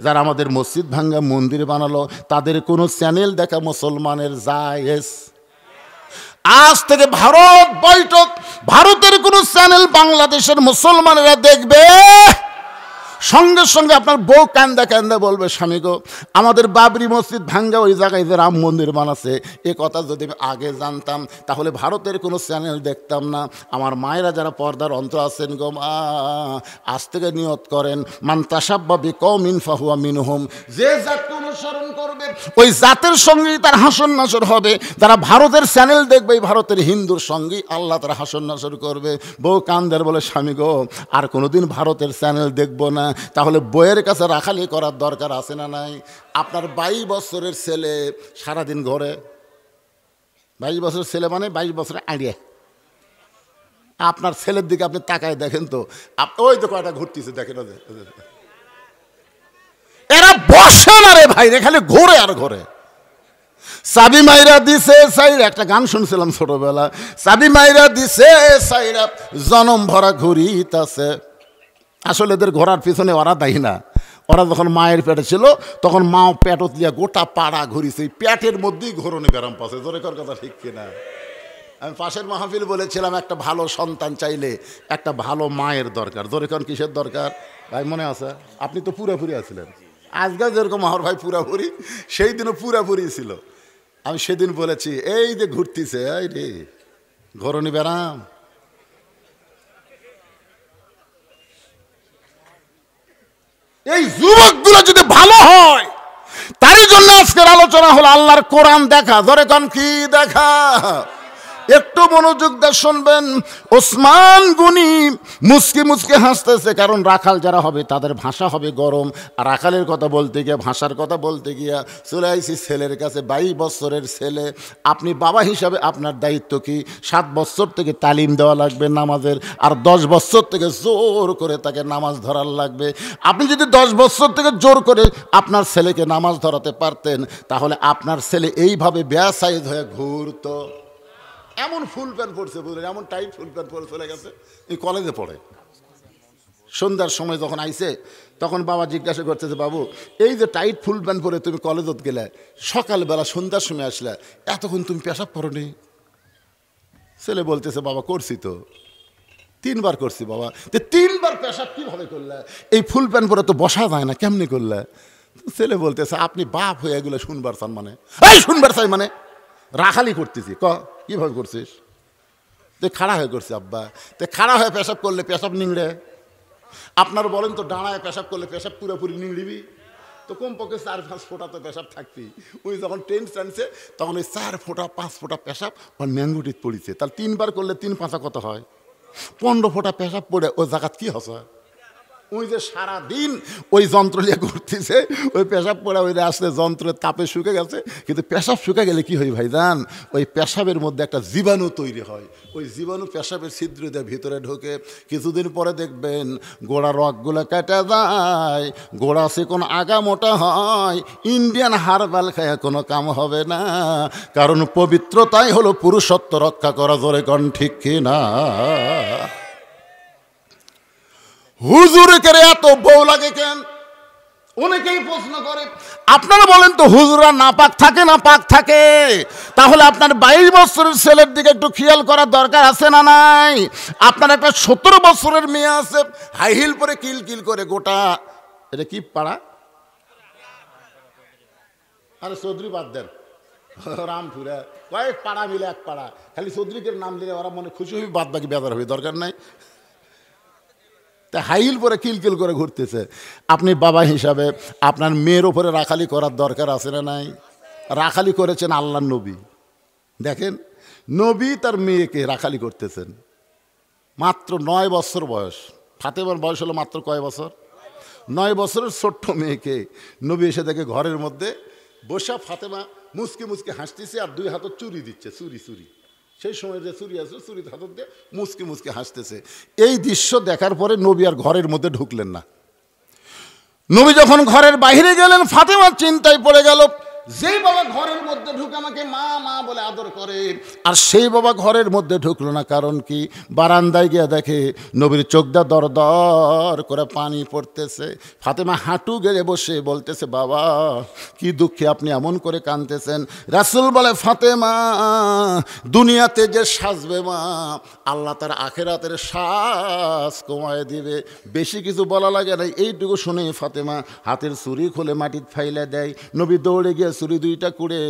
যারা আমাদের মসজিদ ভাঙ্গা মন্দির বানালো তাদের কোনো চ্যানেল দেখা মুসলমানের জায়েজ? আজ থেকে ভারত বৈঠক, ভারতের কোন চ্যানেল বাংলাদেশের মুসলমানেরা দেখবে, সঙ্গে সঙ্গে আপনার বউ কান্দা কান্দা বলবে, স্বামী গো আমাদের বাবরি মসজিদ ভাঙ্গা ওই জায়গায় যে রাম মন্দির বানাচ্ছে, এ কথা যদি আমি আগে জানতাম তাহলে ভারতের কোনো চ্যানেল দেখতাম না। আমার মায়েরা যারা পর্দার অন্তর আছেন গো মা, আজ থেকে নিয়ত করেন মান তাসাব্বা বিকওমিন ফাহুয়া মিনহুম, যে জাতকে অনুসরণ করবে ওই জাতের সঙ্গেই তার হাসন নাসর হবে। যারা ভারতের চ্যানেল দেখবে ভারতের হিন্দুর সঙ্গেই আল্লাহ তারা হাসন নাসর করবে। বউ কান্দার বলে, স্বামী গো আর কোনোদিন ভারতের চ্যানেল দেখবো না। তাহলে বইয়ের কাছে রাখালি করার দরকার আছে না নাই? আপনার 22 বছরের ছেলে সারাদিন ঘরে, 22 বছরের ছেলে মানে 22 বছরের আইডিয়া, আপনার ছেলের দিকে আপনি তাকায় দেখেন তো, ওই তো কয়টা ঘুরতেছে দেখেন, এরা বসে না রে ভাই, খালি ঘোরে আর ঘোরে। চাবি মাইরা দিছে সাইরা, একটা গান শুনছিলাম ছোটবেলা, চাবি মাইরা দিছে সাইরা জনম ভরা ঘুরিতাছে। আসলে এদের ঘোরার পিছনে ওরা দায়ী না। ওরা যখন মায়ের পেটে ছিল তখন মা পেটত দিয়া গোটা পাড়া ঘুরিছে, পেটের মধ্যেই ঘোরণে ব্যারাম পাচ্ছে। জোরে কর কথা ঠিক কিনা? আমি পাশের মাহফিল বলেছিলাম একটা ভালো সন্তান চাইলে একটা ভালো মায়ের দরকার। জোরে কর কিসের দরকার ভাই? মনে আছে? আপনি তো পুরাপুরি আছিলেন। আজকাল যেরকম আমার ভাই পুরাপুরি, সেই দিনও পুরাপুরি ছিল। আমি সেদিন বলেছি এই যে ঘুরতেছে, এই রে ঘরণী ব্যারাম, এই যুবকগুলো যদি ভালো হয়, তারই জন্য আজকের আলোচনা হলো আল্লাহর কোরআন দেখা। ধরে কান কি দেখা? একটু মনোযোগ দিয়ে শুনবেন। ওসমান গনি মুসকি মুসকি হাসতেছে, কারণ রাখাল যারা হবে তাদের ভাষা হবে গরম। আর রাখালের কথা বলতে গিয়ে, ভাষার কথা বলতে গিয়া চলে আইসি ছেলের কাছে। 22 বছরের ছেলে, আপনি বাবা হিসাবে আপনার দায়িত্ব কি? 7 বছর থেকে তালিম দেওয়া লাগবে নামাজের, আর 10 বছর থেকে জোর করে তাকে নামাজ ধরার লাগবে। আপনি যদি 10 বছর থেকে জোর করে আপনার ছেলেকে নামাজ ধরাতে পারতেন, তাহলে আপনার ছেলে এইভাবে বেয়াসাইজ হয়ে ঘুরতো। এমন ফুল প্যান্ট পরছে, বুঝলেন, এমন টাইট ফুল প্যান্ট পরে চলে গেছে। এই কলেজে পড়ে। সন্ধ্যার সময় যখন আইছে তখন বাবা জিজ্ঞাসা করতেছে, বাবু এই যে টাইট ফুল প্যান্ট পরে তুমি কলেজত গেলে, সকালবেলা সন্ধ্যার সময় আসলে, এতক্ষণ তুমি পেশাব করনি? ছেলে বলতেছে, বাবা করছি তো, 3 বার করছি বাবা। 3 বার পেশাব কীভাবে করলে? এই ফুল প্যান্ট পরে তো বসা যায় না, কেমনি করলে? ছেলে বলতেছে, আপনি বাপ হয়ে এগুলো শুনবার চান মানে? এই শুনবার চাই মানে? রাখালি করতেছি। কিভাবে করছিস? তো খাড়া হয়ে করছি আব্বা। তো খাড়া হয়ে পেশাব করলে পেশাব নিংড়ে? আপনার বলেন তো, দাঁড়ায় পেশাব করলে পেশাব পুরোপুরি নিংড়িবি? তো কমপক্ষে 4-5 ফোঁটা তো পেশাব থাকবি। ওই যখন ট্রেন টানছে তখন ওই 4 ফোঁটা 5 ফোঁটা পেশাব ওর ম্যাঙ্গুটিত পড়েছে। তাহলে 3 বার করলে 3 5 কত হয়? 15 ফোঁটা পেশাব পড়ে ওই জায়গাত কি হচ্ছে? ওই যে সারাদিন ওই যন্ত্র নিয়ে ঘুরতেছে, ওই পেশাব পড়া ওই আসলে যন্ত্রের তাপে শুকে গেছে। কিন্তু পেশাব শুকে গেলে কি হয় ভাইজান? ওই পেশাবের মধ্যে একটা জীবাণু তৈরি হয়। ওই জীবাণু পেশাবের ছিদ্র দিয়ে ভিতরে ঢোকে। কিছুদিন পরে দেখবেন গোড়া রগগুলো কেটে যায়, গোড়া চিকন আগা মোটা হয়। ইন্ডিয়ান হারবাল খায় কোনো কাম হবে না, কারণ পবিত্রতাই হলো পুরুষত্ব রক্ষা করা। জোরে কন ঠিক কিনা? হুজুরকে এত বউ লাগে কেন? অনেকেই প্রশ্ন করে। আপনারা বলেন তো, হুজুরা নাপাক থাকে না পাক থাকে? তাহলে আপনার 22 বছরের ছেলের দিকে একটু খেয়াল করার দরকার আছে না নাই? আপনার একটা 17 বছরের মেয়ে আছে, হাই হিল পরে কিলকিল করে গোটা, এটা কি পাড়া? আরে চৌধুরী বাদ দেন, রামপুরা কয়েক পাড়া মিলে এক পাড়া। খালি চৌধুরীকে নাম দিলে ওরা মনে খুশি হবি, বাদ বাকি বেদার হবে, দরকার নাই। তা হাইল পরে কিলকিল করে ঘুরতেছে। আপনি বাবা হিসাবে আপনার মেয়ের ওপরে রাখালি করার দরকার আছে না নাই? রাখালি করেছেন আল্লাহর নবী। দেখেন, নবী তার মেয়েকে রাখালি করতেছেন। মাত্র 9 বছর বয়স। ফাতেমার বয়স হলো মাত্র কয় বছর? 9 বছরের ছোট্ট মেয়েকে নবী এসে দেখে ঘরের মধ্যে বসা ফাতেমা মুসকে মুসকে হাসতেছে, আর 2 হাতে চুরি দিচ্ছে। চুরি সেই সময় যে চুরি আছে, চুরি হাতত দিয়ে মুসকে মুসকে হাসতেছে। এই দৃশ্য দেখার পরে নবী আর ঘরের মধ্যে ঢুকলেন না। নবী যখন ঘরের বাইরে গেলেন, ফাতেমা চিন্তায় পড়ে গেল। যেই বাবা ঘরের মধ্যে ঢুকে আমাকে মা মা বলে আদর করে, আর সেই বাবা ঘরের মধ্যে ঢুকলো না। কারণ কি? বারান্দায় গিয়ে দেখে নবীর চোখটা দর দর করে পানি পড়তেছে। ফাতেমা হাঁটু গেড়ে বসে বলতেছে, বাবা কি দুঃখে আপনি এমন করে কাঁদতেছেন? রাসূল বলে, ফাতেমা দুনিয়াতে যে সাজবে মা, আল্লাহ তার আখেরাতের শ্বাস কমায় দিবে। বেশি কিছু বলা লাগে না। এইটুকু শুনে ফাতেমা হাতের চুরি খুলে মাটির ফাইলে দেয়। নবী দৌড়ে গিয়ে চুরি 2টা কুড়ে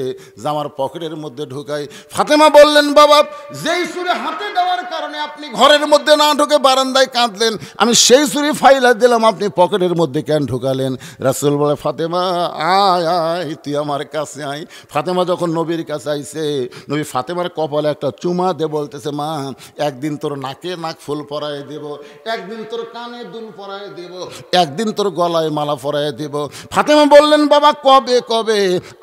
জামার পকেটের মধ্যে ঢুকায়। ফাতেমা বললেন, বাবা যেই চুরি হাতে দেওয়ার কারণে আপনি ঘরের মধ্যে না ঢুকে বারান্দায় কাঁদলেন, আমি সেই চুরি ফাইলা দিলাম, আপনি পকেটের মধ্যে কেন ঢুকালেন? রাসূল বলে, ফাতেমা আয় আয়, তুই আমার কাছে আয়। ফাতেমা যখন নবীর কাছে আইছে, নবী ফাতেমার কপালে একটা চুমা দিয়ে বলতেছে, মা একদিন তোর নাকে নাক ফুল পরায় দেব, একদিন তোর কানে দুল পরায় দেব, একদিন তোর গলায় মালা পরায় দেব। ফাতেমা বললেন, বাবা কবে কবে?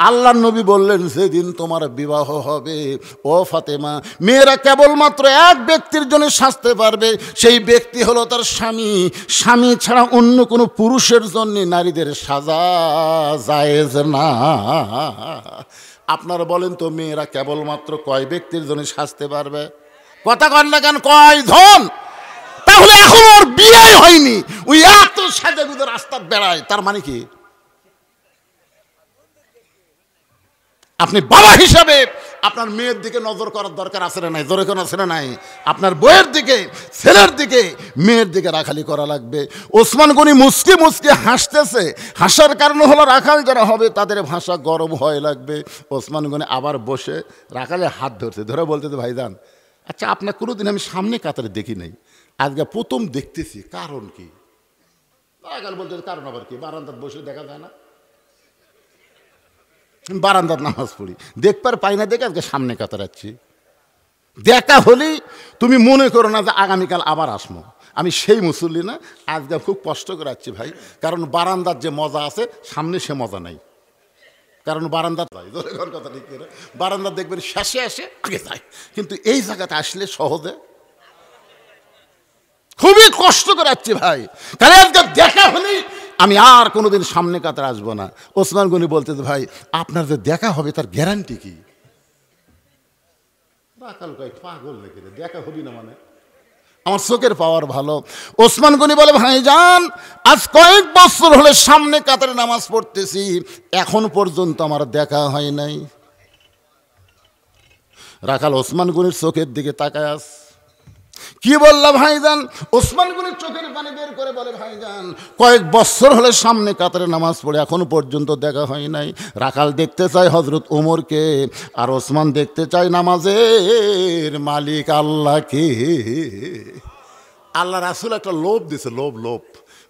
আল্লাহর নবী বললেন, সেদিন তোমার বিবাহ হবে ও ফাতেমা, মেয়েরা কেবলমাত্র এক ব্যক্তির জন্য সাজতে পারবে, সেই ব্যক্তি হলো তার স্বামী। স্বামী ছাড়া অন্য কোনো পুরুষের জন্য নারীদের সাজা জায়েজ না। আপনারা বলেন তো, মেয়েরা কেবলমাত্র কয় ব্যক্তির জন্য সাজতে পারবে? কথা কন না কেন? কয়জন? তাহলে এখন ওর বিয়ে হয়নি, ওই এত সাজাগুজে রাস্তা বেড়ায়, তার মানে কি? আপনি বাবা হিসাবে আপনার মেয়ের দিকে নজর করার দরকার আছে না নাই? জোরে কোনো আছে না নাই? আপনার বইয়ের দিকে, ছেলের দিকে, মেয়ের দিকে রাখালি করা লাগবে। ওসমান গনি মুসকি মুসকি হাসতেছে, হাসার কারণ হলো রাখাল যারা হবে তাদের ভাষা গরম হয়ে লাগবে। ওসমান গনি আবার বসে রাখালে হাত ধরছে, ধরে বলতেছে, ভাইজান আচ্ছা আপনার কোনোদিন আমি সামনে কাতারে দেখি নাই, আজকে প্রথম দেখতেছি, কারণ কি? রাখাল বলতেছে, কারণ আবার কি? বারান্দার বসে দেখা যায় না? বারান্দার নামাজ পড়ি, দেখবার পাই না দেখে আজকে সামনে কাতারাচ্ছি। দেখা হলেই তুমি মনে করো না যে আগামীকাল আবার আসবো। আমি সেই মুসল্লি না, আজকে খুব কষ্ট করে আসছি ভাই, কারণ বারান্দার যে মজা আছে সামনে সে মজা নাই। কারণ বারান্দার কথা ঠিক করে বারান্দা দেখবেন শেষে আসে আগে যায়, কিন্তু এই জায়গাতে আসলে সহজে খুবই কষ্ট করে আসছি ভাই, কারণ আজকে দেখা হলেই আমি আর কোনোদিন সামনে কাতারে আসবো না। ওসমান গনি বলতে, ভাই আপনার যে দেখা হবে তার গ্যারান্টি কি? রাখাল কয়, পাগল নাকি রে, দেখা হবি না মানে? আমার চোখের পাওয়ার ভালো। ওসমান গনি বলে, ভাইজান আজ কয়েক বছর হলে সামনে কাতারে নামাজ পড়তেছি, এখন পর্যন্ত আমার দেখা হয় নাই। রাখাল ওসমান গনির চোখের দিকে তাকায় আস, কি বললা ভাইজান? ওসমান গনির চোখের পানি বের করে বলে, ভাইজান কয়েক বছর হলে সামনে কাতারে নামাজ পড়ে এখনো পর্যন্ত দেখা হয় নাই। রাখাল দেখতে চায় হযরত ওমরকে, আর ওসমান দেখতে চায় নামাজের মালিক আল্লাহকে। আল্লাহ রাসূল একটা লোভ দিছে, লোভ।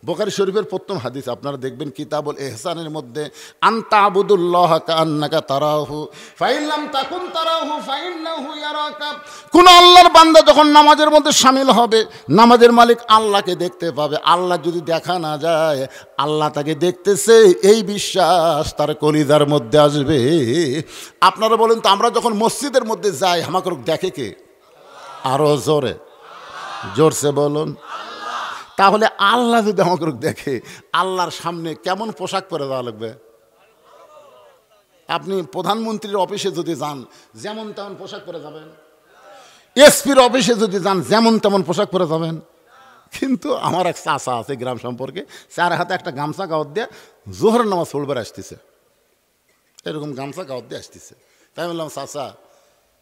বুখারী শরীফের প্রথম হাদিস আপনারা দেখবেন কিতাবুল ইহসানের মধ্যে, আনতা আবুদুল্লাহ কাআন্নাকা তারাহু ফাইন লাম তাকুন তারাহু ফাইন্নাহু ইয়ারাকা। কোন আল্লাহর বান্দা যখন নামাজের মধ্যে শামিল হবে, নামাজের মালিক আল্লাহকে দেখতে পাবে। আল্লাহ যদি দেখা না যায়, আল্লাহ তাকে দেখতেছে, এই বিশ্বাস তার কলিজার মধ্যে আসবে। আপনারা বলেন তো, আমরা যখন মসজিদের মধ্যে যাই আমাকে দেখে কে? আরো জোরসে বলুন। তাহলে আল্লাহ যদি আমাকে দেখে, আল্লাহর সামনে কেমন পোশাক পরে যাওয়া লাগবে? আপনি প্রধানমন্ত্রীর অফিসে যদি যান, যেমন তেমন পোশাক পরে যাবেন? এসপির অফিসে যদি যান, যেমন তেমন পোশাক পরে যাবেন? কিন্তু আমার এক চাচা আছে গ্রাম সম্পর্কে, চার হাতে একটা গামছা গাওয়াত দিয়ে জোহর নামাজ পড়বার আসতেছে, এরকম গামছা গাওয়াত দিয়ে আসতেছে। তাই বললাম, চাচা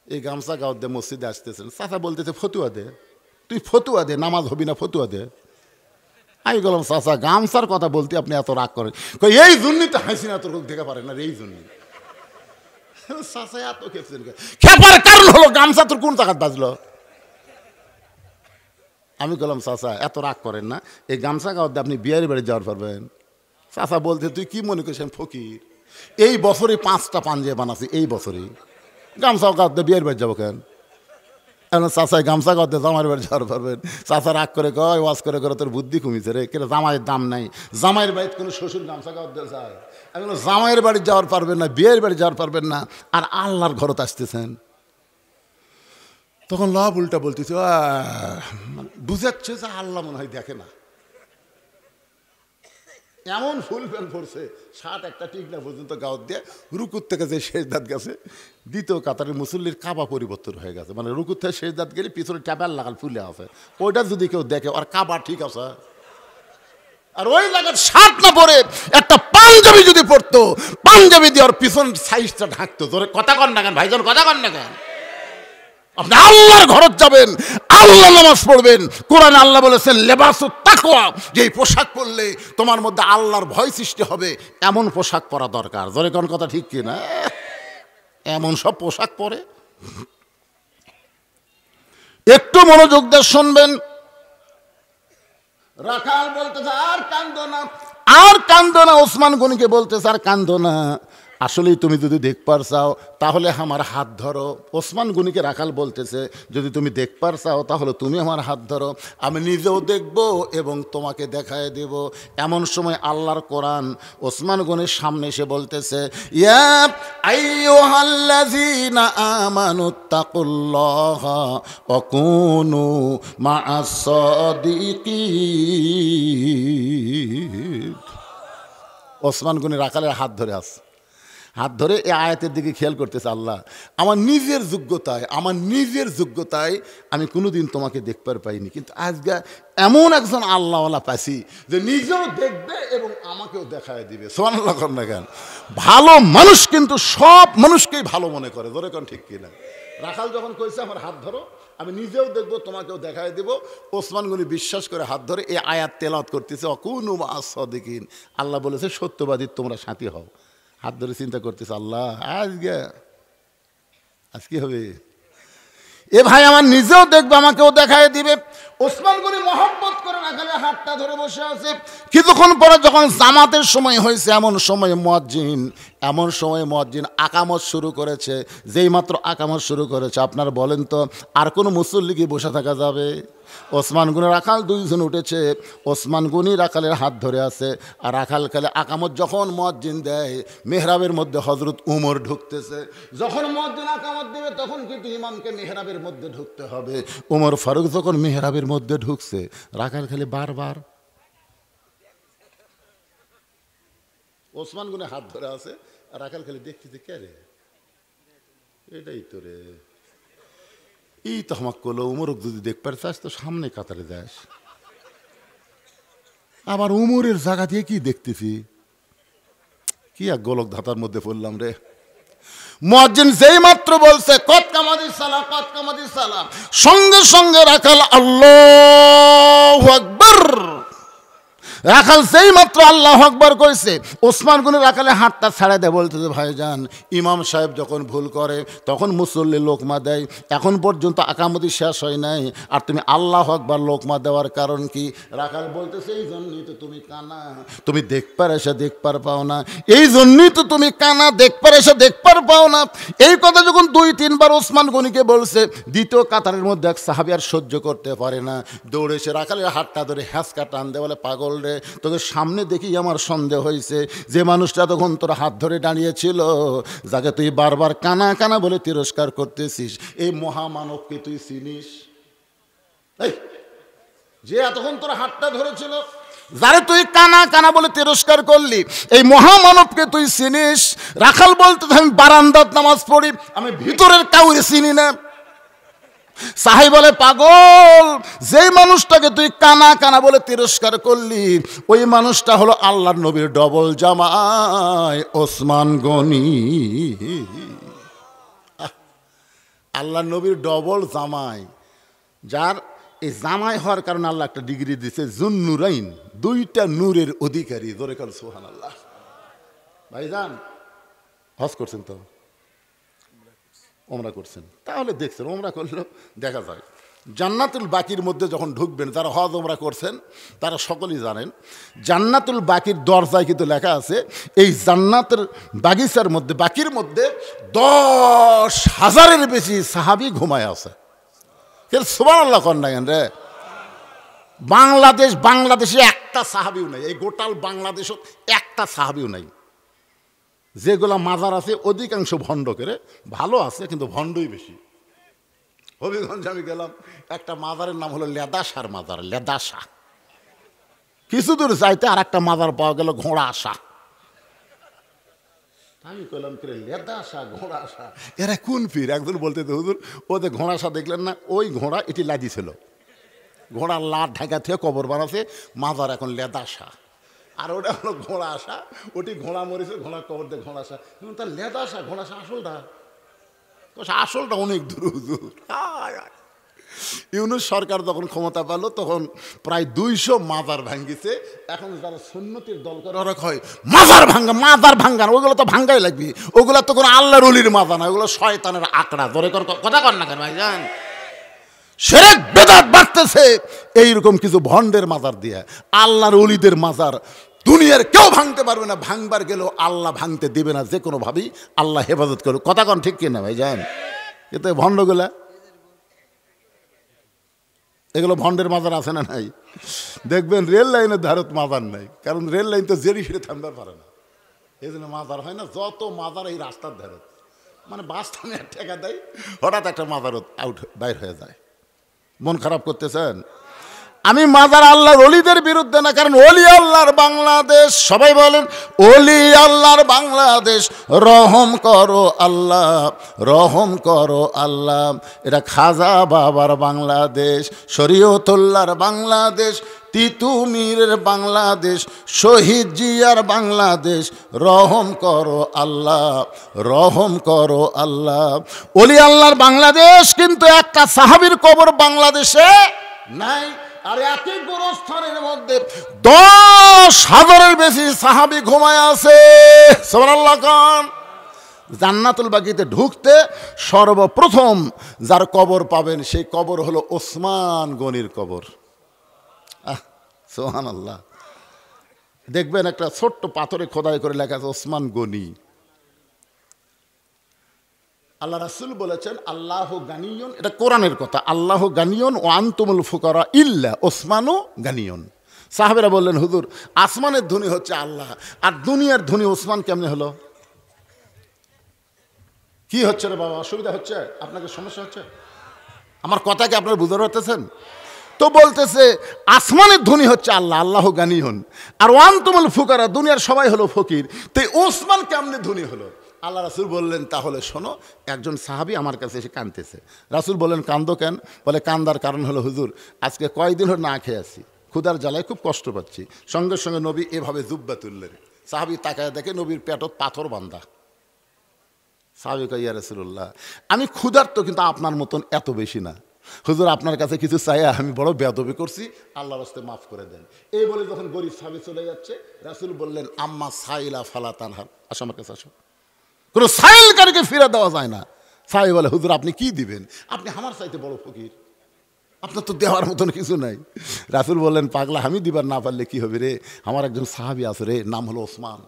এই গামছা গাওয়াত দিয়ে মসজিদে আসতেছেন? চাচা বলতেছে, ফতুয়া দে, তুই ফতুয়া দে, নামাজ হবি না, ফতুয়া দে। আমি বললাম, চাচা গামছার কথা বলতে আপনি এত রাগ করেন? এই জন্যই তো হাসিনা এত রোগ দেখা পারে না, এই জন্যই। চাচা এত খেপার কারণ হলো গামছা তোর কোন জায়গায় বাজলো? আমি বললাম, চাচা এত রাগ করেন না, এই গামছা গাওয়াতে আপনি বিয়ের বাড়ি যাওয়ার পারবেন? চাচা বলতে, তুই কি মনে করছেন ফকির? এই বছরে 5টা পাঞ্জাবি বানাচ্ছি, এই বছরই গামছা গাওয়াতে বিয়ের বাড়ি যাবো কেন? এখন চাচাই গামছা গাওয়াতে জামাইয়ের বাড়ি যাওয়ার পারবেন? চাচা রাগ করে কয়, ওয়াজ করে করে তোর বুদ্ধি কমিছে রে, কেন জামাইয়ের দাম নাই? জামাইয়ের বাড়িতে কোনো শ্বশুর গামছা গাওয়াতে যায়? এখন জামাইয়ের বাড়ি যাওয়ার পারবেন না, বিয়ের বাড়ি যাওয়ার পারবেন না, আর আল্লাহর ঘরত আসতেছেন। তখন লাভ উল্টা বলতেছে, বুঝাচ্ছে যে আল্লাহ মনে হয় দেখে না। এমন ফুল ফেল পড়ছে, 60 একটা টিকলা পর্যন্ত গাওয়াত দিয়ে রুকুর থেকে যে শেষ দাঁত গেছে, দ্বিতীয় কাতারের মুসল্লির কাবা পরিবর্তন হয়ে গেছে। মানে রুকুর থেকে শেষ দাঁত গেলে পিছনে ট্যাবেল লাগাল ফুলে আছে, ওইটা যদি কেউ দেখে আর কাবা ঠিক আছে। আর ওই জায়গায় শার্ট না পরে একটা পাঞ্জাবি যদি পড়তো, পাঞ্জাবি দিয়ে ওর পিছন সাইজটা ঢাকতো। তোর কথা কন না কেন ভাইজন, কথা কন না কেন? আপনি আল্লাহর ঘরত যাবেন, আল্লাহ নামাজ পড়বেন। কোরআনে আল্লাহ বলেছেন, লেবাসুত তাকওয়া, যেই পোশাক পরলে তোমার মধ্যে আল্লাহর ভয় সৃষ্টি হবে, এমন পোশাক পরা দরকার। জোরে কোন কথা ঠিক কি না? এমন সব পোশাক পরে একটু মনোযোগ দিয়ে শুনবেন। রাখাল বলতেছে, আর কান্দো না, আর কান্দো না। ওসমান গনিকে বলতেছে, আর কান্দো না, আসলেই তুমি যদি দেখবার চাও তাহলে আমার হাত ধরো। ওসমান গনিকে রাখাল বলতেছে, যদি তুমি দেখবার চাও তাহলে তুমি আমার হাত ধরো, আমি নিজেও দেখব এবং তোমাকে দেখায় দেব। এমন সময় আল্লাহর কোরআন ওসমান গনির সামনে এসে বলতেছে, ইয়া আইয়ুহাল্লাযীনা আমানুত্তাকুল্লাহা ওয়া কুনু মা'আস সাদিকিন। ওসমান গনি রাখালের হাত ধরে আছে, হাত ধরে এই আয়াতের দিকে খেয়াল করতেছে, আল্লাহ আমার নিজের যোগ্যতায় আমি কোনোদিন তোমাকে দেখবার পাইনি, কিন্তু আজকে এমন একজন আল্লাহওয়ালা পাইছি যে নিজেও দেখবে এবং আমাকেও দেখায় দিবে। সুবহানাল্লাহ কর না কেন? ভালো মানুষ কিন্তু সব মানুষকেই ভালো মনে করে, ধরে কোন ঠিক কিনা? রাখাল যখন কইছে আমার হাত ধরো, আমি নিজেও দেখবো তোমাকেও দেখায় দেব, ওসমান গনি বিশ্বাস করে হাত ধরে এই আয়াত তেলাওয়াত করতেছে, ওয়াকুনু মা'আস সাদিকিন। আল্লাহ বলেছে সত্যবাদী তোমরা সাথী হও। হাত ধরে চিন্তা করতেছে, আল্লাহ আজ কি হবে? এ ভাই আমার নিজেও দেখবে আমাকেও দেখায় দিবে। ওসমান গনি মহব্বত করে রাখালের হাতটা ধরে বসে আছে। কিছুক্ষণ পরে যখন জামাতের সময় হয়েছে, এমন সময় মুয়াজ্জিন আকামত শুরু করেছে। যেই মাত্র আকামত শুরু করেছে, আপনার বলেন তো আর কোনো মুসল্লি কি বসে থাকা যাবে? ওসমান গনি রাখাল দুইজন উঠেছে, ওসমান গনি রাখালের হাত ধরে আছে। আর রাখাল কালে আকামত যখন মুয়াজ্জিন দেয়, মেহরাবের মধ্যে হযরত উমর ঢুকতেছে। যখন মুয়াজ্জিন আকামত দেবে তখন কিন্তু ইমামকে মেহরাবের মধ্যে ঢুকতে হবে। উমর ফারুক যখন মেহরাবের মধ্যে ঢুকছে, রাখাল খালি বারবার ওসমান গনি হাত ধরে আছে, আর রাখাল খালি দেখতেছে, কে রে? এটাই তো রে, এই তো আমাকে করলো। উমরক যদি দেখবার চাস তো সামনে কাতারে যাস। আবার উমরের জায়গা দিয়ে কি দেখতেছি, কি এক গোলক ধাতার মধ্যে পড়লাম রে। মুয়াজ্জিন যেই মাত্র বলছে কদ কামাদিস সালাহ, সঙ্গে সঙ্গে রাখাল আল্লাহু আকবার। রাখাল যেই মাত্র আল্লাহু আকবার কইছে, ওসমান গনি রাখালের হাতটা ছাড়া দেয়, বলতেছে ভাইজান ইমাম সাহেব যখন ভুল করে তখন মুসল্লি লোকমা দেয়, এখন পর্যন্ত আকামতি শেষ হয় নাই, আর তুমি আল্লাহু আকবার লোকমা দেওয়ার কারণ কি? রাখাল বলতেছে এই জন্যই তো তুমি কানা, তুমি দেখবার এসে দেখবার পাও না, এই জন্যই তো তুমি কানা, দেখবার এসে দেখবার পাও না। এই কথা যখন 2-3 বার ওসমান গনিকে বলছে, দ্বিতীয় কাতারের মধ্যে এক সাহাবী আর সহ্য করতে পারে না, দৌড়ে এসে রাখালের হাতটা ধরে হ্যাঁচকা টান দেয়, বলে পাগল রে, তোকে সামনে দেখি আমার সন্দেহ হয়েছে, যে মানুষটা তখন তোর হাত ধরে দাঁড়িয়েছিল, যাকে তুই বারবার কানা কানা বলে তিরস্কার করতেছিস, এই মহামানবকে তুই চিনিস? যে এতক্ষণ তোর হাতটা ধরেছিল, যারে তুই কানা কানা বলে তিরস্কার করলি, এই মহামানবকে তুই চিনিস? রাখাল বলতে আমি বারান্দাত নামাজ পড়ি, আমি ভিতরের কাউরে চিনি না। সাহাবী বলে পাগল, যেই মানুষটাকে তুই কানা কানা বলে তিরস্কার করলি, ওই মানুষটা হলো আল্লাহর নবীর ডবল জামাই ওসমান গনি। আল্লাহর নবীর ডবল জামাই, যার এই জামাই হওয়ার কারণে আল্লাহ একটা ডিগ্রি দিয়েছে জুন্নুরাইন, 2টা নূরের অধিকারী। জোরে কর সুবহানাল্লাহ। ভাইজান হজ করছেন তো? ওমরা করছেন, তাহলে দেখছেন, ওমরা করলেও দেখা যায়। জান্নাতুল বাকির মধ্যে যখন ঢুকবেন, যারা হজ ওমরা করছেন তারা সকলেই জানেন, জান্নাতুল বাকির দরজায় কিন্তু লেখা আছে, এই জান্নাতের বাগিচার মধ্যে, বাকির মধ্যে 10,000-এর বেশি সাহাবী ঘুমায় আছে। সুবহানাল্লাহ কর না কেন রে? বাংলাদেশে একটা সাহাবীও নাই, এই গোটাল বাংলাদেশত একটা সাহাবীও নাই। যেগুলা মাজার আছে অধিকাংশ ভণ্ড করে, ভালো আছে কিন্তু ভণ্ডই বেশি। হবিগঞ্জে আমি গেলাম, একটা মাজারের নাম হলো লেদাসার মাজার, লেদাসা। কিছু দূর যাইতে আর একটা মাজার পাওয়া গেল ঘোড়া আসা। আমি কইলাম কে লেদাসা ঘোড়া আসা, এরা কোন পীর? একজন বলতে তো হুজুর ওদের ঘোড়াসা দেখলেন না, ওই ঘোড়া এটি লাদি ছিল, ঘোড়ার লাট ঢাকা থেকে কবর বানাচ্ছে, মাজার এখন লেদাসা। আর ওটা হলো ঘোড়া আসা, ওটি ঘোড়া মরেছে, ঘোড়া কবর দিয়ে ঘোড়া আসা, তার লেদাসা ঘোড়াসা আসলটা অনেক দূর হুজুর। ইউনূস সরকার যখন ক্ষমতা পেল তখন প্রায় 200 মাজার ভাঙ্গিছে। এখন যারা সুন্নতির দল করে ওরা কয় মাজার ভাঙ্গা, ওগুলো তো ভাঙ্গাই লাগবে, ওগুলো তো কোনো আল্লাহর ওলির মাজার না, ওগুলো শয়তানের আঁকড়া। ধরে কথা কর না কেন ভাইজান? শিরক বিদআত বাড়তেছে এইরকম কিছু ভণ্ডের মাজার দিয়ে, আল্লাহর ওলিদের মাজার দুনিয়ার কেউ ভাঙতে পারবে না, ভাঙবার গেলেও আল্লাহ ভাঙতে দেবে না, যে কোনোভাবেই আল্লাহ হেফাজত করবে। কথা কন ঠিক কিনা ভাই জান? কিন্তু ভণ্ডগুলা, এগুলো ভণ্ডের মাজার আছে না নাই? দেখবেন রেল লাইনের ধারত মাজার নাই, কারণ রেল লাইন তো জেরি ফিরে থামবার পারে না, এই জন্য মাজার হয় না। যত মাজার এই রাস্তার ধারত, মানে বাস থামে ঠেকা দেয়, হঠাৎ একটা মাজার আউট বাইর হয়ে যায়। মন খারাপ করতেছেন? আমি মাজার আল্লাহর ওলিদের বিরুদ্ধে না, কারণ ওলি আল্লাহর বাংলাদেশ। সবাই বলেন ওলি আল্লাহর বাংলাদেশ, রহম করো আল্লাহ, রহম করো আল্লাহ। এটা খাজা বাবার বাংলাদেশ, শরীয়তুল্লাহর বাংলাদেশ, তিতুমিরের বাংলাদেশ, শহীদ জিয়ার বাংলাদেশ। রহম করো আল্লাহ, রহম করো আল্লাহ। ওলি আল্লাহর বাংলাদেশ, কিন্তু একটা সাহাবীর কবর বাংলাদেশে নাই। আর একই গোরস্থানের মধ্যে 10,000-এর বেশি সাহাবী ঘুমায় আছে। সুবহানাল্লাহ খান। জান্নাতুল বাকিতে ঢুকতে সর্বপ্রথম যার কবর পাবেন, সেই কবর হলো ওসমান গনির কবর। সুবহানাল্লাহ। দেখবেন একটা ছোট্ট পাথরে খোদাই করে লেখা আছে ওসমান গনি। আল্লাহ রাসূল বলেছেন আল্লাহ গানিয়ন, এটা কোরআনের কথা, আল্লাহ গানিয়ন ও আনতুমুল ফুকারা ইল্লা ওসমানু গানিয়ন। সাহাবেরা বললেন হুজুর, আসমানের ধনী হচ্ছে আল্লাহ, আর দুনিয়ার ধনী ওসমান কেমনে হলো? কি হচ্ছে রে বাবা, অসুবিধা হচ্ছে? আপনাকে সমস্যা হচ্ছে? আমার কথা কি আপনারা বুঝতে পারতেছেন? তো বলতেছে আসমানের ধনী হচ্ছে আল্লাহ, আল্লাহ গানিয়ন, আর ওয়ান্তুমুল ফুকারা, দুনিয়ার সবাই হলো ফকির। তো ওসমান কেমনে ধনী হলো? আল্লাহ রাসূল বললেন তাহলে শোনো। একজন সাহাবী আমার কাছে এসে কাঁদতেছে। রাসূল বললেন কান্দো কেন? বলে কান্দার কারণ হলো হুজুর, আজকে কয়দিন হলো না খেয়ে আছি, ক্ষুধার জ্বালায় খুব কষ্ট পাচ্ছি। সঙ্গে সঙ্গে নবী এভাবে জুব্বা তুললেন। সাহাবী তাকায় দেখে নবীর পেটত পাথর বান্ধা। সাহাবী কয় ইয়া রাসূলুল্লাহ, আমি ক্ষুধার্ত, কিন্তু আপনার মতন এত বেশি না। হুজুর আপনার কাছে কিছু চাই, আমি বড় বেয়াদবি করছি, আল্লাহর রাস্তে মাফ করে দেন। এই বলে যখন গরিব সাহাবী চলে যাচ্ছে, রাসূল বললেন আম্মা সাইলা ফালা তানহার, আসো আমার কাছে আসো। কোনো সাইলকারীকে ফিরে দেওয়া যায় না। সাহাবী বলে হুজুর আপনি কি দিবেন? আপনি আমার চাইতে বড় ফকির, আপনার তো দেওয়ার মতন কিছু নাই। রাসূল বললেন পাগলা, আমি দিবার না পারলে কি হবে রে, আমার একজন সাহাবী আছে রে, নাম হলো ওসমান,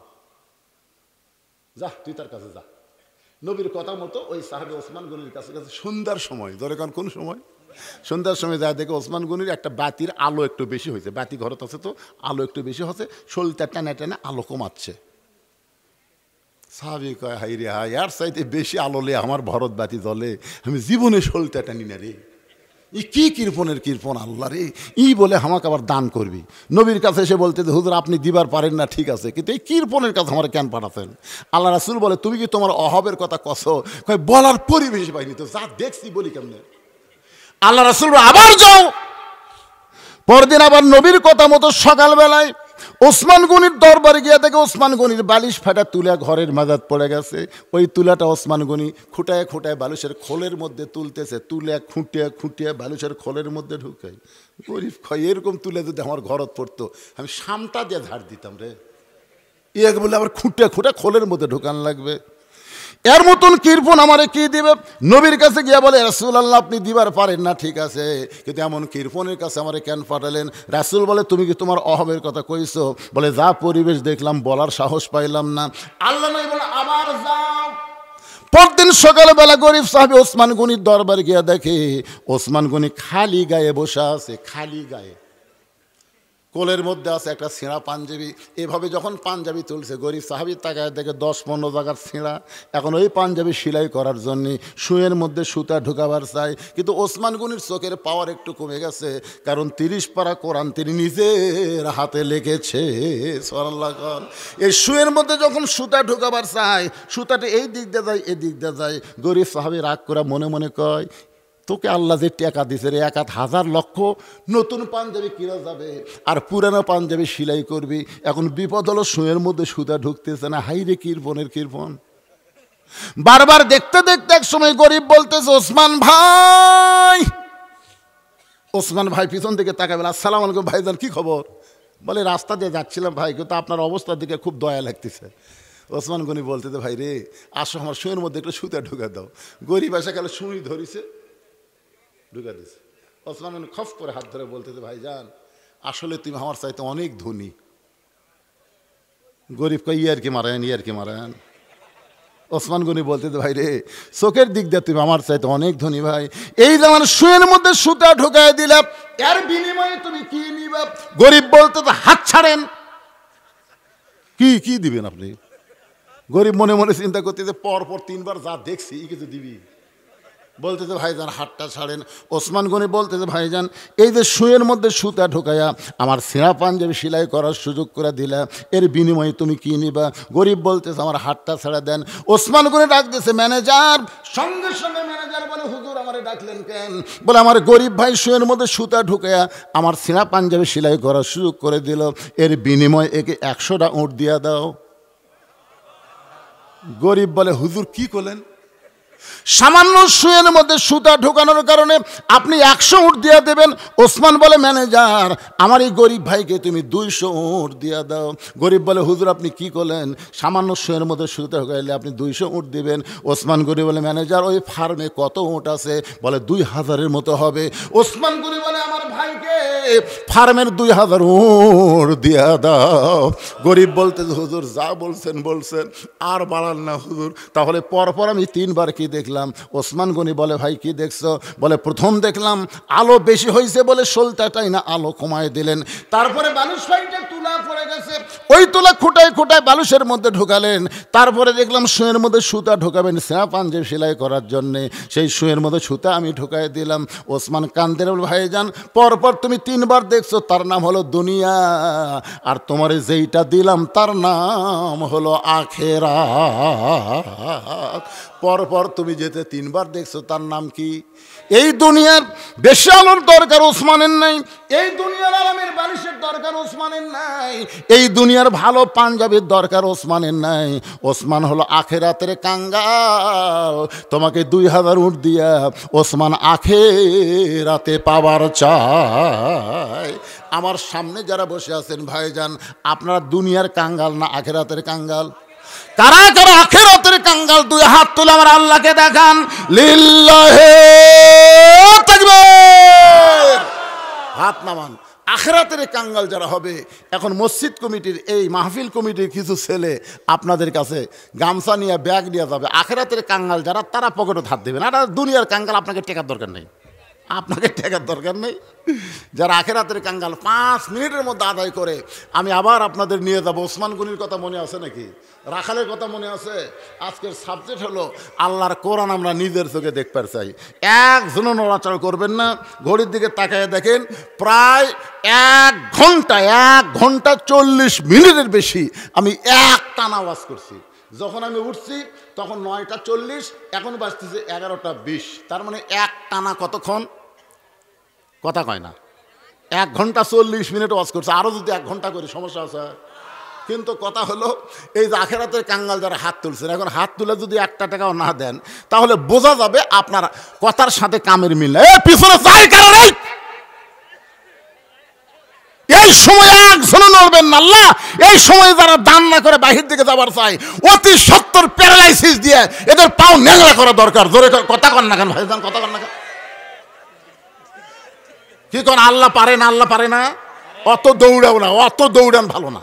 যা তুই তার কাছে যা। নবীর কথা মতো ওই সাহাবী ওসমান গনির কাছে কাছে সন্ধ্যার সময়, ধরে কোন সময়? সন্ধ্যার সময় যা দেখে ওসমান গনির একটা বাতির আলো একটু বেশি হয়েছে, বাতি ঘরত আছে তো আলো একটু বেশি হচ্ছে, শোলটা টানে টানে আলো কমাচ্ছে। সাহাবী কয় হাই রে হাই, আর চাইতে বেশি আলো লে আমার ভরত বাতি জ্বলে, আমি জীবনে শোলটা টানি না রে। ই কি কৃপণের কৃপণ আল্লাহ রে, ই বলে আমাকে আবার দান করবি। নবীর কাছে এসে বলতে হুজুর আপনি দিবার পারেন না, ঠিক আছে, কিন্তু এই কৃপণের কাছে আমার কেন পাঠাতেন? আল্লাহ রাসূল বলে তুমি কি তোমার অভাবের কথা কছো? কয় বলার পরিবেশ পাইনি তো, যা দেখছি বলি কেমনে। আল্লাহ রাসূল আবার যাও। পরদিন আবার নবীর কথা মতো সকালবেলায় ওসমান গনির দরবারে গিয়ে দেখে ওসমান গনির বালিশ ফাটা তুলা ঘরের মাঝাত পড়ে গেছে। ওই তুলাটা ওসমান গনি খুঁটায় খুঁটায় বালিশের খোলের মধ্যে তুলতেছে, তুলে খুঁটিয়ে খুঁটিয়ে বালিশের খোলের মধ্যে ঢুকাই। গরিব খয় এরকম তুলে যদি আমার ঘরত পড়তো, আমি সামটা দিয়ে ঝাড় দিতাম রে। এক বলে আবার খুঁটিয়ে খুঁটে খোলের মধ্যে ঢুকান লাগবে। এর মতন কৃপণ আমারে কি দিবে? নবীর কাছে গিয়া বলে রাসূলুল্লাহ আপনি দিবার পারেন না, ঠিক আছে, কিন্তু এমন কৃপণের কাছে আমারে কেন পাঠালেন? রাসূল বলে তুমি কি তোমার অভাবের কথা কইছো? বলে যা পরিবেশ দেখলাম বলার সাহস পাইলাম না। আল্লাহ নবী বলে আবার যাও। পরদিন সকালবেলা গরিব সাহাবী ওসমান গনির দরবারে গিয়া দেখে ওসমান গনি খালি গায়ে বসে আছে, খালি গায়ে, কোলের মধ্যে আছে একটা ছেঁড়া পাঞ্জাবি। এভাবে যখন পাঞ্জাবি তুলছে, গরিব সাহাবীর তাকায় দেখে 10-15 জায়গার ছেঁড়া। এখন ওই পাঞ্জাবি সেলাই করার জন্যে সুয়ের মধ্যে সুতা ঢুকাবার চাই, কিন্তু ওসমান গনির চোখের পাওয়ার একটু কমে গেছে, কারণ 30 পারা কোরআন তিনি নিজের হাতে লিখেছে। সুবহানাল্লাহ। এই সুয়ের মধ্যে যখন সুতা ঢুকাবার চাই, সুতাটা এই দিক দিয়ে যায় এই দিক দিয়ে যায়। গরিব সাহাবী রাগ করে মনে মনে কয় তোকে আল্লাহ যে টাকা দিছে রে, 1,000 লক্ষ নতুন পাঞ্জাবি কিনা যাবে আর পুরানো পাঞ্জাবি সেলাই করবি, এখন বিপদ হলো সুয়ের মধ্যে সুতা ঢুকতেছে না। হাই রে কৃপণের কৃপণ। বারবার দেখতে দেখতে এক সময় গরিব বলতেছে ওসমান ভাই, ওসমান ভাই পিছন থেকে তাকাবে, আসসালামু আলাইকুম ভাইজান, কি খবর? বলে রাস্তা দিয়ে যাচ্ছিলাম ভাই, কিন্তু আপনার অবস্থার দিকে খুব দয়া লাগতেছে। ওসমান গনি বলতেছে ভাই রে আসো আমার সুয়ের মধ্যে একটু সুতা ঢুকা দাও। গরিব এসে গেলে সুই ধরিছে, ঢুকা দিছে। ওসমান গনি খফ করে হাত ধরে বলতেছে ভাইজান আসলে তুমি আমার চাইতে অনেক ধনী, গরিব কই ইয়ার কি মারেন। ওসমান গনি বলতে ভাই রে, চোখের দিক দিয়ে তুমি আমার চাইতে অনেক ধনী ভাই, এই যে আমার শুয়ের মধ্যে সুতা ঢুকাই দিলাম, এর বিনিময়ে তুমি কি নিবা? গরিব বলতে তো হাত ছাড়েন। কি দিবেন আপনি? গরিব মনে মনে চিন্তা করতে যে পরপর 3 বার যা দেখছি কিছু দিবি। বলতেছে ভাইজান হাতটা ছাড়েন। ওসমান গনি বলতেছে ভাইজান এই যে শুয়ের মধ্যে সুতা ঢোকাইয়া আমার ছেঁড়া পাঞ্জাবি সেলাই করার সুযোগ করে দিলা, এর বিনিময়ে তুমি কি নিবা? গরিব বলতেছে আমার হাতটা ছেড়ে দেন। ওসমান গনি ডাক দিয়েছে ম্যানেজার। সঙ্গে সঙ্গে ম্যানেজার বলে হুজুর আমারে ডাকলেন কেন? বলে আমার গরিব ভাই শুয়ের মধ্যে সুতা ঢুকাইয়া আমার ছেঁড়া পাঞ্জাবি সেলাই করার সুযোগ করে দিল, এর বিনিময়ে একে 100টা উট দিয়া দাও। গরিব বলে হুজুর কি করলেন? সামান্য শুয়ের মধ্যে সুতা ঢোকানোর কারণে আপনি 100 উট দিয়ে দেবেন? ওসমান বলে ম্যানেজার আমার এই গরিব ভাইকে তুমি 200 উট দিয়ে দাও। গরিব বলে হুজুর আপনি কি করলেন? সামান্য শুয়ের মধ্যে সুতা ঢোকাইলে আপনি 200 উট দিবেন। ওসমান গনি বলে ম্যানেজার ওই ফার্মে কত উট আছে? বলে 2000-এর মতো হবে। ওসমান গনি বলে আমার ভাইকে ফার্মের 2000 উট দিয়ে দাও। গরিব বলতে হুজুর যা বলছেন আর বাড়ান না হুজুর। তাহলে পরপর আমি 3 বার কি দেখলাম? ওসমান গনি বলে ভাই কি দেখছো? বলে প্রথম দেখলাম আলো বেশি হয়েছে বলে সলতাটাই না আলো কমায় দিলেন, তারপরে বালুশ ফাইটে তুলা পড়ে গেছে, ওই তুলা খুঁটায় বালুশের মধ্যে ঢোকালেন, তারপরে দেখলাম শুয়ের মধ্যে সুতা ঢোকাবেন ছেঁড়া পাঞ্জাবি সেলাই করার জন্যে, সেই শুয়ের মধ্যে সুতা আমি ঢোকায় দিলাম। ওসমান কান্দের ভাইজান পরপর তুমি 3 বার দেখছো, তার নাম হলো দুনিয়া, আর তোমার যেইটা দিলাম তার নাম হলো আখিরাত। পরপর তুমি যেতে 3 বার দেখছো, তার নাম কি? এই দুনিয়ার বেশি আলোর দরকার ওসমানের নাই, এই দুনিয়ার আরামের বালিশের দরকার ওসমানের নাই, এই দুনিয়ার ভালো পাঞ্জাবির দরকার ওসমানের নাই। ওসমান হলো আখিরাতের কাঙ্গাল। তোমাকে 2000 উট দিয়া ওসমান আখিরাতে পাওয়ার চায়। আমার সামনে যারা বসে আছেন ভাইজান আপনারা দুনিয়ার কাঙ্গাল না আখিরাতের কাঙ্গাল? কারা কারা আখিরাতের কাঙ্গাল? 2 হাত তুলে আমার আল্লাহকে দেখান। লিল্লাহি তাকবীর। হাত নামান। আখিরাতের কাঙ্গাল যারা হবে, এখন মসজিদ কমিটির এই মাহফিল কমিটির কিছু ছেলে আপনাদের কাছে গামছা নিয়ে ব্যাগ নিয়ে যাবে। আখিরাতের কাঙ্গাল যারা তারা পকেটে হাত দেবেন। আর দুনিয়ার কাঙ্গাল আপনাকে টেকার দরকার নেই, যারা আখিরাতের কাঙ্গাল 5 মিনিটের মধ্যে আদায় করে আমি আবার আপনাদের নিয়ে যাব। ওসমান গনির কথা মনে আছে নাকি? রাখালের কথা মনে আছে? আজকের সাবজেক্ট হলো আল্লাহর কোরআন আমরা নিজের চোখে দেখতে চাই। একজনও নড়াচড়া করবেন না। ঘড়ির দিকে তাকায় দেখেন প্রায় 1 ঘন্টা 40 মিনিটের বেশি আমি একটানা ওয়াজ করছি। যখন আমি উঠছি তখন 9টা 40, এখন বাজতেছে 11টা 20। তার মানে একটানা কতক্ষণ? কথা কয় না। 1 ঘন্টা 40 মিনিট ওয়াজ করছে। আরও যদি 1 ঘন্টা করি সমস্যা আছে। কিন্তু কথা হলো এই যে আখিরাতের কাঙ্গাল যারা হাত তুলছেন, এখন হাত তুলে যদি 1 টাকাও না দেন তাহলে বোঝা যাবে আপনার কথার সাথে কামের মিল নেই। পিছনে যাই কারণে এই সময় একজনও নড়বেন না। আল্লাহ এই সময় যারা দান না করে বাহির দিকে যাবার চাই, অতি সত্তর প্যারালাইসিস দিয়ে এদের পাও ন্যাংরা করা দরকার। জোরে কথা কন না কেন ভাইজান? কথা কন না কেন? কি কন? আল্লাহ পারে না? অত দৌড়ান ভালো না।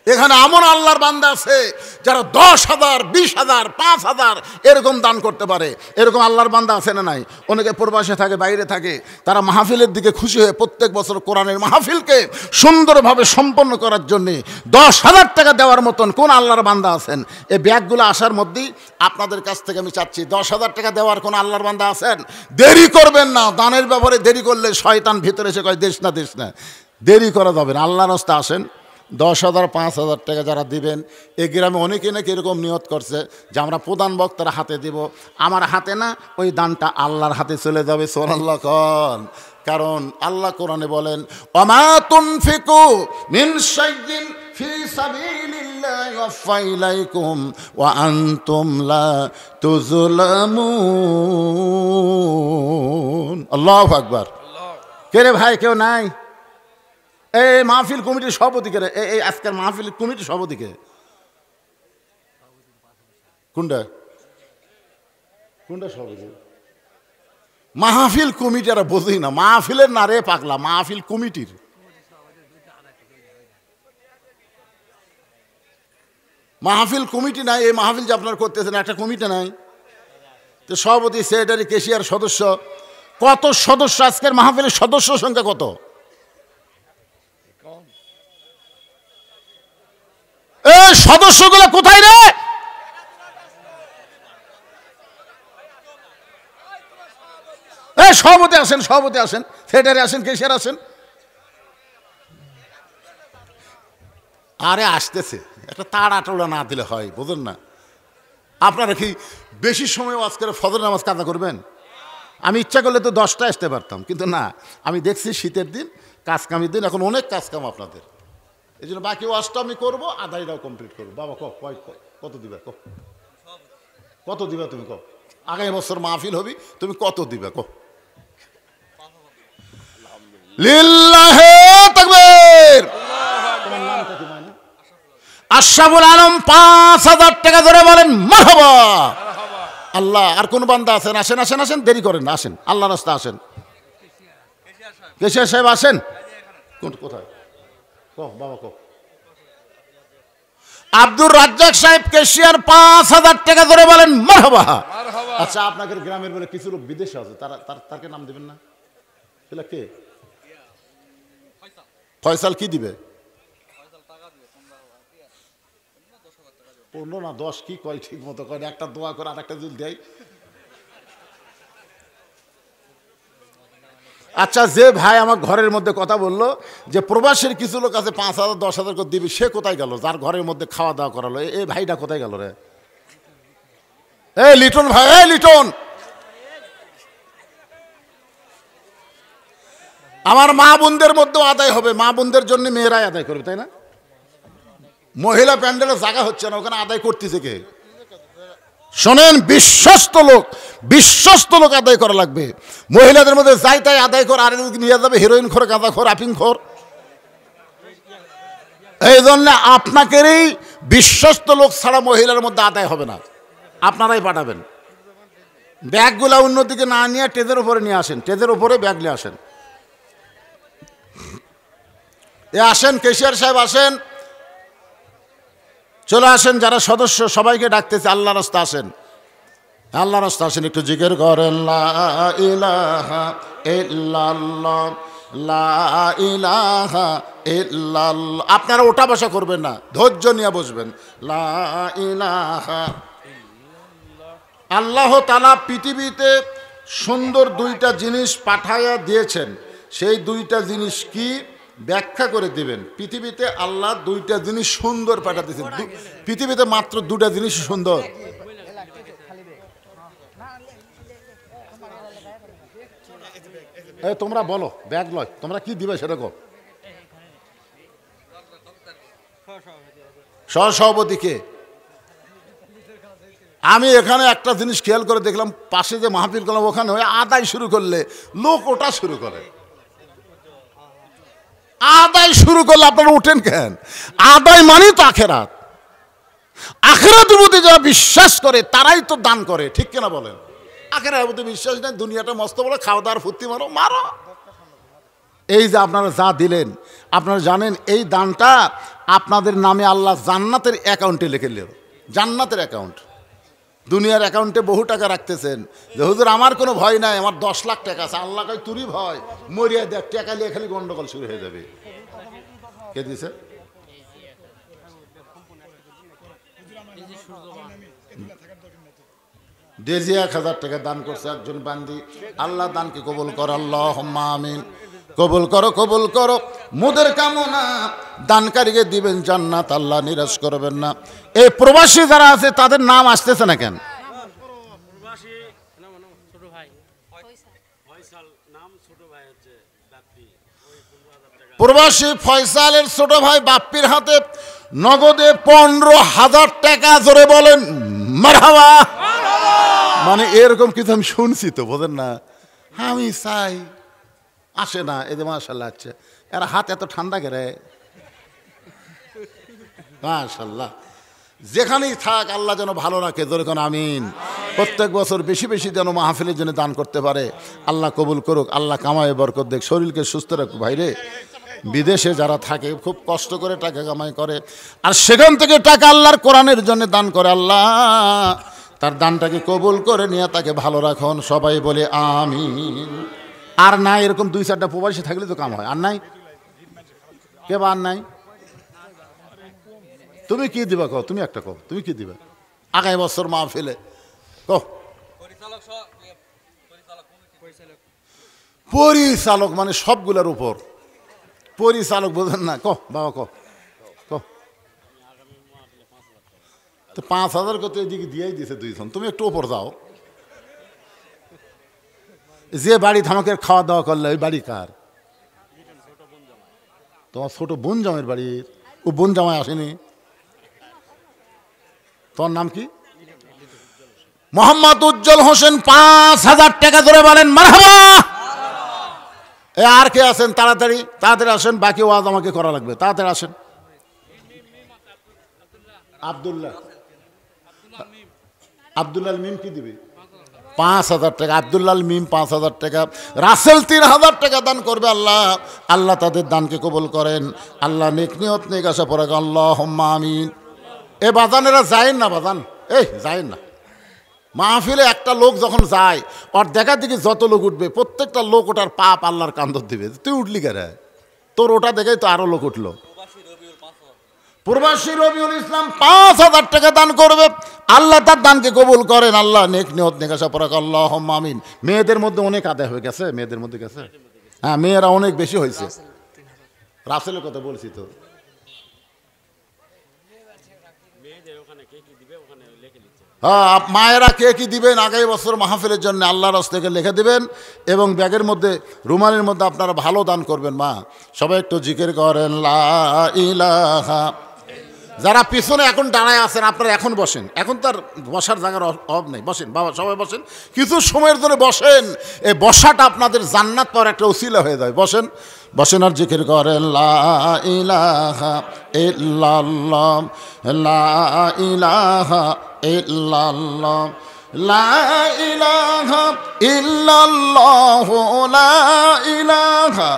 এখানে এমন আল্লাহর বান্দা আছে যারা 10,000, 20,000, 5,000 এরকম দান করতে পারে। এরকম আল্লাহর বান্দা আছে না নাই? অনেকে প্রবাসে থাকে, বাইরে থাকে, তারা মাহফিলের দিকে খুশি হয়ে প্রত্যেক বছর কোরআনের মাহফিলকে সুন্দরভাবে সম্পন্ন করার জন্যে 10,000 টাকা দেওয়ার মতন কোন আল্লাহর বান্দা আছেন? এই ব্যাগগুলো আসার মধ্যেই আপনাদের কাছ থেকে আমি চাচ্ছি 10,000 টাকা দেওয়ার কোন আল্লাহর বান্দা আছেন? দেরি করবেন না। দানের ব্যাপারে দেরি করলে শয়তান ভিতরে এসে কয় দেশ না। দেরি করা যাবে না। আল্লাহর রাস্তায় আসেন। 10,000, 5,000 টাকা যারা দিবেন, এই গ্রামে অনেকে নাকি এরকম নিয়ত করছে যে আমরা প্রধান বক্তার হাতে দিব, আমার হাতে না, ওই দানটা আল্লাহর হাতে চলে যাবে। সুবহানাল্লাহ কোন। কারণ আল্লাহ কোরআনে বলেন ওমা তুনফিকু মিন শাইইন ফি সাবিলিল্লাহি ওয়াফা ইলাইকুম ওয়া আনতুম লা তুযলামুন। আল্লাহু আকবার। কে রে ভাই? কেউ নাই? এই মাহফিল কমিটির সভাপতিকে, এই আজকের মাহফিল কমিটির সভাপতিকে কোনটা সভাপতি? মাহফিল কমিটি আর বোঝেই না। মাহফিলের না রে পাগলা, মাহফিল কমিটির। মাহফিল কমিটি নাই, এই মাহফিল যে আপনারা করতেছেন একটা কমিটি নাই, তো সভাপতি, সেক্রেটারি, কেশিয়ার, সদস্য, কত সদস্য? আজকের মাহফিলের সদস্য সংখ্যা কত? এই সদস্যগুলো কোথায় রে? এই সভাপতি আসেন, সভাপতি আসেন, সেক্রেটারি আসেন, কেশিয়ার আসেন। আরে আসতেছে, একটা তাড়াটোড়া না দিলে হয়, বুঝুন না? আপনারা কি বেশি সময় আজকের ফজর নামাজ কাজা করবেন? আমি ইচ্ছা করলে তো 10টায় আসতে পারতাম, কিন্তু না, আমি দেখছি শীতের দিন, কাজ কামের দিন, এখন অনেক কাজ কাম আপনাদের, এই জন্য বাকি ওয়াজটা আমি করবো, আদায়টাও কমপ্লিট করবো। বাবা কত দিবে? কত দিবে তুমি? আগামী বছর মাহফিল হবি, তুমি কত দিবে? লিল্লাহে তাকবীর। তোমার নামটা কি? মানে আশরাফুল আলম, 5000 টাকা ধরে বলেন মারহাবা। আল্লাহ, আর কোন বান্দা আছেন? আসেন আসেন আসেন, দেরি করেন না, আসেন, আল্লাহ রাস্তা আসেন। কেশিয়ার সাহেব আসেন। কোথায়? বাবা আব্দুর রাজ্জাক সাহেব, কেশিয়ার, 5000 টাকা ধরে বলেন মারহাবা। আচ্ছা, আপনাদের গ্রামের বলে কিছু লোক বিদেশে আছে, তাকে নাম দিবেন না? সেটা কে? ফয়সাল কি দিবে? 15 না 10 কি কয়, ঠিক মতো কয়, একটা দোয়া করে আর একটা যদি দেয়। আচ্ছা, যে ভাই আমার ঘরের মধ্যে কথা বললো যে প্রবাসের কিছু লোক আছে 5000 10,000 করে দিবি, সে কোথায় গেল? যার ঘরের মধ্যে খাওয়া দাওয়া করালো, এই ভাইটা কোথায় গেল রে? এই লিটন ভাই, এই লিটন, আমার মা বোনদের মধ্যেও আদায় হবে, মা বোনদের জন্য মেয়েরাই আদায় করবে, তাই না? মহিলা প্যান্ডেলে জায়গা হচ্ছে না, ওখানে আদায় করতেছে কে? শোনেন, বিশ্বস্ত লোক আদায় করা লাগবে। মহিলাদের মধ্যে যাই তাই আদায় কর, আর নিয়ে যাবে হিরোইন খোর, গাঁদা খোর, আফিং খোর। এই জন্য আপনাকেরই বিশ্বস্ত লোক ছাড়া মহিলার মধ্যে আদায় হবে না, আপনারাই পাঠাবেন। ব্যাগগুলা অন্যদিকে না নিয়ে টেজের উপরে নিয়ে আসেন, টেজের উপরে ব্যাগ নিয়ে আসেন। আসেন কেশিয়ার সাহেব, আসেন, চলে আসেন। যারা সদস্য সবাইকে ডাকতেছে, আল্লাহ রাস্তা আসেন, আল্লাহ রাস্তা আসেন। একটু জিকির করেন, লা ইলাহা ইল্লাল্লাহ, লা ইলাহা ইল্লাল্লাহ। আপনারা ওঠা বসা করবেন না, ধৈর্য নিয়ে বসবেন। লা ইলাহা। আল্লাহ তাআলা পৃথিবীতে সুন্দর 2টা জিনিস পাঠাইয়া দিয়েছেন, সেই 2টা জিনিস কি ব্যাখ্যা করে দিবেন। পৃথিবীতে আল্লাহ 2টা জিনিস সুন্দর পাঠাতেছেন, পৃথিবীতে মাত্র 2টা জিনিস সুন্দর। তোমরা বলো, ব্যাগ লয়, তোমরা কি দিবে সেটা কো। সহসভাপতিকে আমি এখানে একটা জিনিস খেয়াল করে দেখলাম, পাশে যে মাহফিল করলাম ওখানে আদায় শুরু করলে লোক ওটা শুরু করে। আদায় শুরু করলে আপনারা উঠেন কেন? আদায় মানে তো আখেরাত। আখেরাতের প্রতি যারা বিশ্বাস করে তারাই তো দান করে, ঠিক কিনা বলেন? আখেরাতের প্রতি বিশ্বাস নেই, দুনিয়াটা মস্ত বলে খাওয়া দাওয়ার ফুর্তি মারো। এই যে আপনারা যা দিলেন, আপনারা জানেন এই দানটা আপনাদের নামে আল্লাহ জান্নাতের অ্যাকাউন্টে লিখে নিল। জান্নাতের অ্যাকাউন্ট, দুনিয়ার অ্যাকাউন্টে বহু টাকা রাখতেছেন যে হুজুর আমার কোনো ভয় নাই, আমার 10 লাখ টাকা আছে। আল্লাহ কয় তুরই ভয়, মরিয়া দেখ, টাকা নিয়ে খালি গন্ডগোল শুরু হয়ে যাবে। কে দিছে? ডেজি 1000 টাকা দান করছে একজন বান্দি। আল্লাহ দানকে কবুল কর, আল্লাহুম্মা আমিন। কবুল করো, কবুল করো। মোদের কামনা দানকারীকে দিবেন জান্নাত, আল্লাহ নিরাশ করবেন না। এই প্রবাসী যারা আছে তাদের নাম আসতেছে না কেন? প্রবাসী ফয়সালের ছোট ভাই বাপ্পির হাতে নগদে 15,000 টাকা, জোরে বলেন মারহাবা। মানে এরকম কিছু আমি শুনছি তো, বোঝেন না? আমি চাই আসে না, এদের মাশাল্লাহ। আচ্ছা, এরা হাত এত ঠান্ডা করে, মাশাল্লাহ। যেখানেই থাক আল্লাহ যেন ভালো রাখে, জোরে কোন আমিন। প্রত্যেক বছর বেশি বেশি যেন মাহফিলের জন্য দান করতে পারে, আল্লাহ কবুল করুক। আল্লাহ কামায় বরকত দেখ, শরীরকে সুস্থ রাখুক। ভাইরে বিদেশে যারা থাকে খুব কষ্ট করে টাকা কামাই করে, আর সেখান থেকে টাকা আল্লাহর কোরআনের জন্য দান করে, আল্লাহ তার দানটাকে কবুল করে নিয়ে তাকে ভালো রাখুন। সবাই বলে আমিন। আর নাই এরকম 2-4টা প্রবাসী থাকলে তো কাম হয়। আর নাই কে বা আর নাই? তুমি কি দিবা কও? তুমি একটা কও, তুমি কি দিবা আগামী বছর মাহফিলে? কও। পরিচালক মানে সবগুলোর উপর পরিচালক, বোঝেন না? কো বাবা কো, কো। তো 5,000 কত এদিকে দিয়েই দিছে 2জন, তুমি একটু ওপর যাও। যে বাড়ি ধামাকের খাওয়া দাওয়া করলে ওই বাড়ি কার? তোমার ছোট বোন জামাইয়ের বাড়ির। ও বোন জামাই আসেনি? তোমার নাম কি? মোহাম্মদ উজ্জ্বল হোসেন। 5,000 টাকা ধরে বলেন মারহাবা। আর কে আছেন? তাড়াতাড়ি তাড়াতাড়ি আসেন, বাকি ওয়াজ আমাকে করা লাগবে। তাড়াতাড়ি আসেন। আব্দুল্লাহ মিম কি দিবে? 5,000 টাকা। আব্দুল্লাহ মিম 5,000 টাকা। রাসেল 3,000 টাকা দান করবে। আল্লাহ আল্লাহ তাদের দানকে কবুল করেন। আল্লাহ নেক নিয়ত নেক আশা পড়া আল্লাহুম্মা আমিন। এ বাজানেরা যায়েন না, বাজান এই যায়েন না। মাহফিলে একটা লোক যখন যায়, ওর দেখা দেখি যত লোক উঠবে প্রত্যেকটা লোক ওটার পাপ আল্লাহর কান্দর দিবে। তুই উঠলি কেরে? তোর ওটা দেখেই তো আরো লোক উঠলো। প্রবাসী রবিউল ইসলাম 5,000 টাকা দান করবে। আল্লাহ তার দানকে কবুল করেন। আল্লাহ নেক নিয়ত নেক আশা পড়া আল্লাহুম্মা আমিন। মেয়েদের মধ্যে অনেক আদায় হয়ে গেছে, মেয়েদের মধ্যে গেছে। হ্যাঁ, মেয়েরা অনেক বেশি হয়েছে। রাসেলের কথা বলছি তো। হ্যাঁ, মায়েরা কে কি দিবেন আগামী বছর মাহফিলের জন্য আল্লাহর রাস্তা থেকে লিখে দিবেন, এবং ব্যাগের মধ্যে রুমালের মধ্যে আপনারা ভালো দান করবেন। মা সবাই একটু জিকির করেন লা ইলাহা। যারা পিছনে এখন দাঁড়ায় আছেন আপনারা এখন বসেন, এখন তার বসার জায়গার অভাব নেই। বসেন বাবা, সবাই বসেন, কিছু সময়ের জন্য বসেন। এই বসাটা আপনাদের জান্নাত পাওয়ার একটা উসিলা হয়ে যায়। বসেন বসেন আর জিকির করেন লা ইলাহা ইল্লাল্লাহ, লা ইলাহা ইল্লাল্লাহ, লা ইলাহা ইল্লাল্লাহ, লা ইলাহা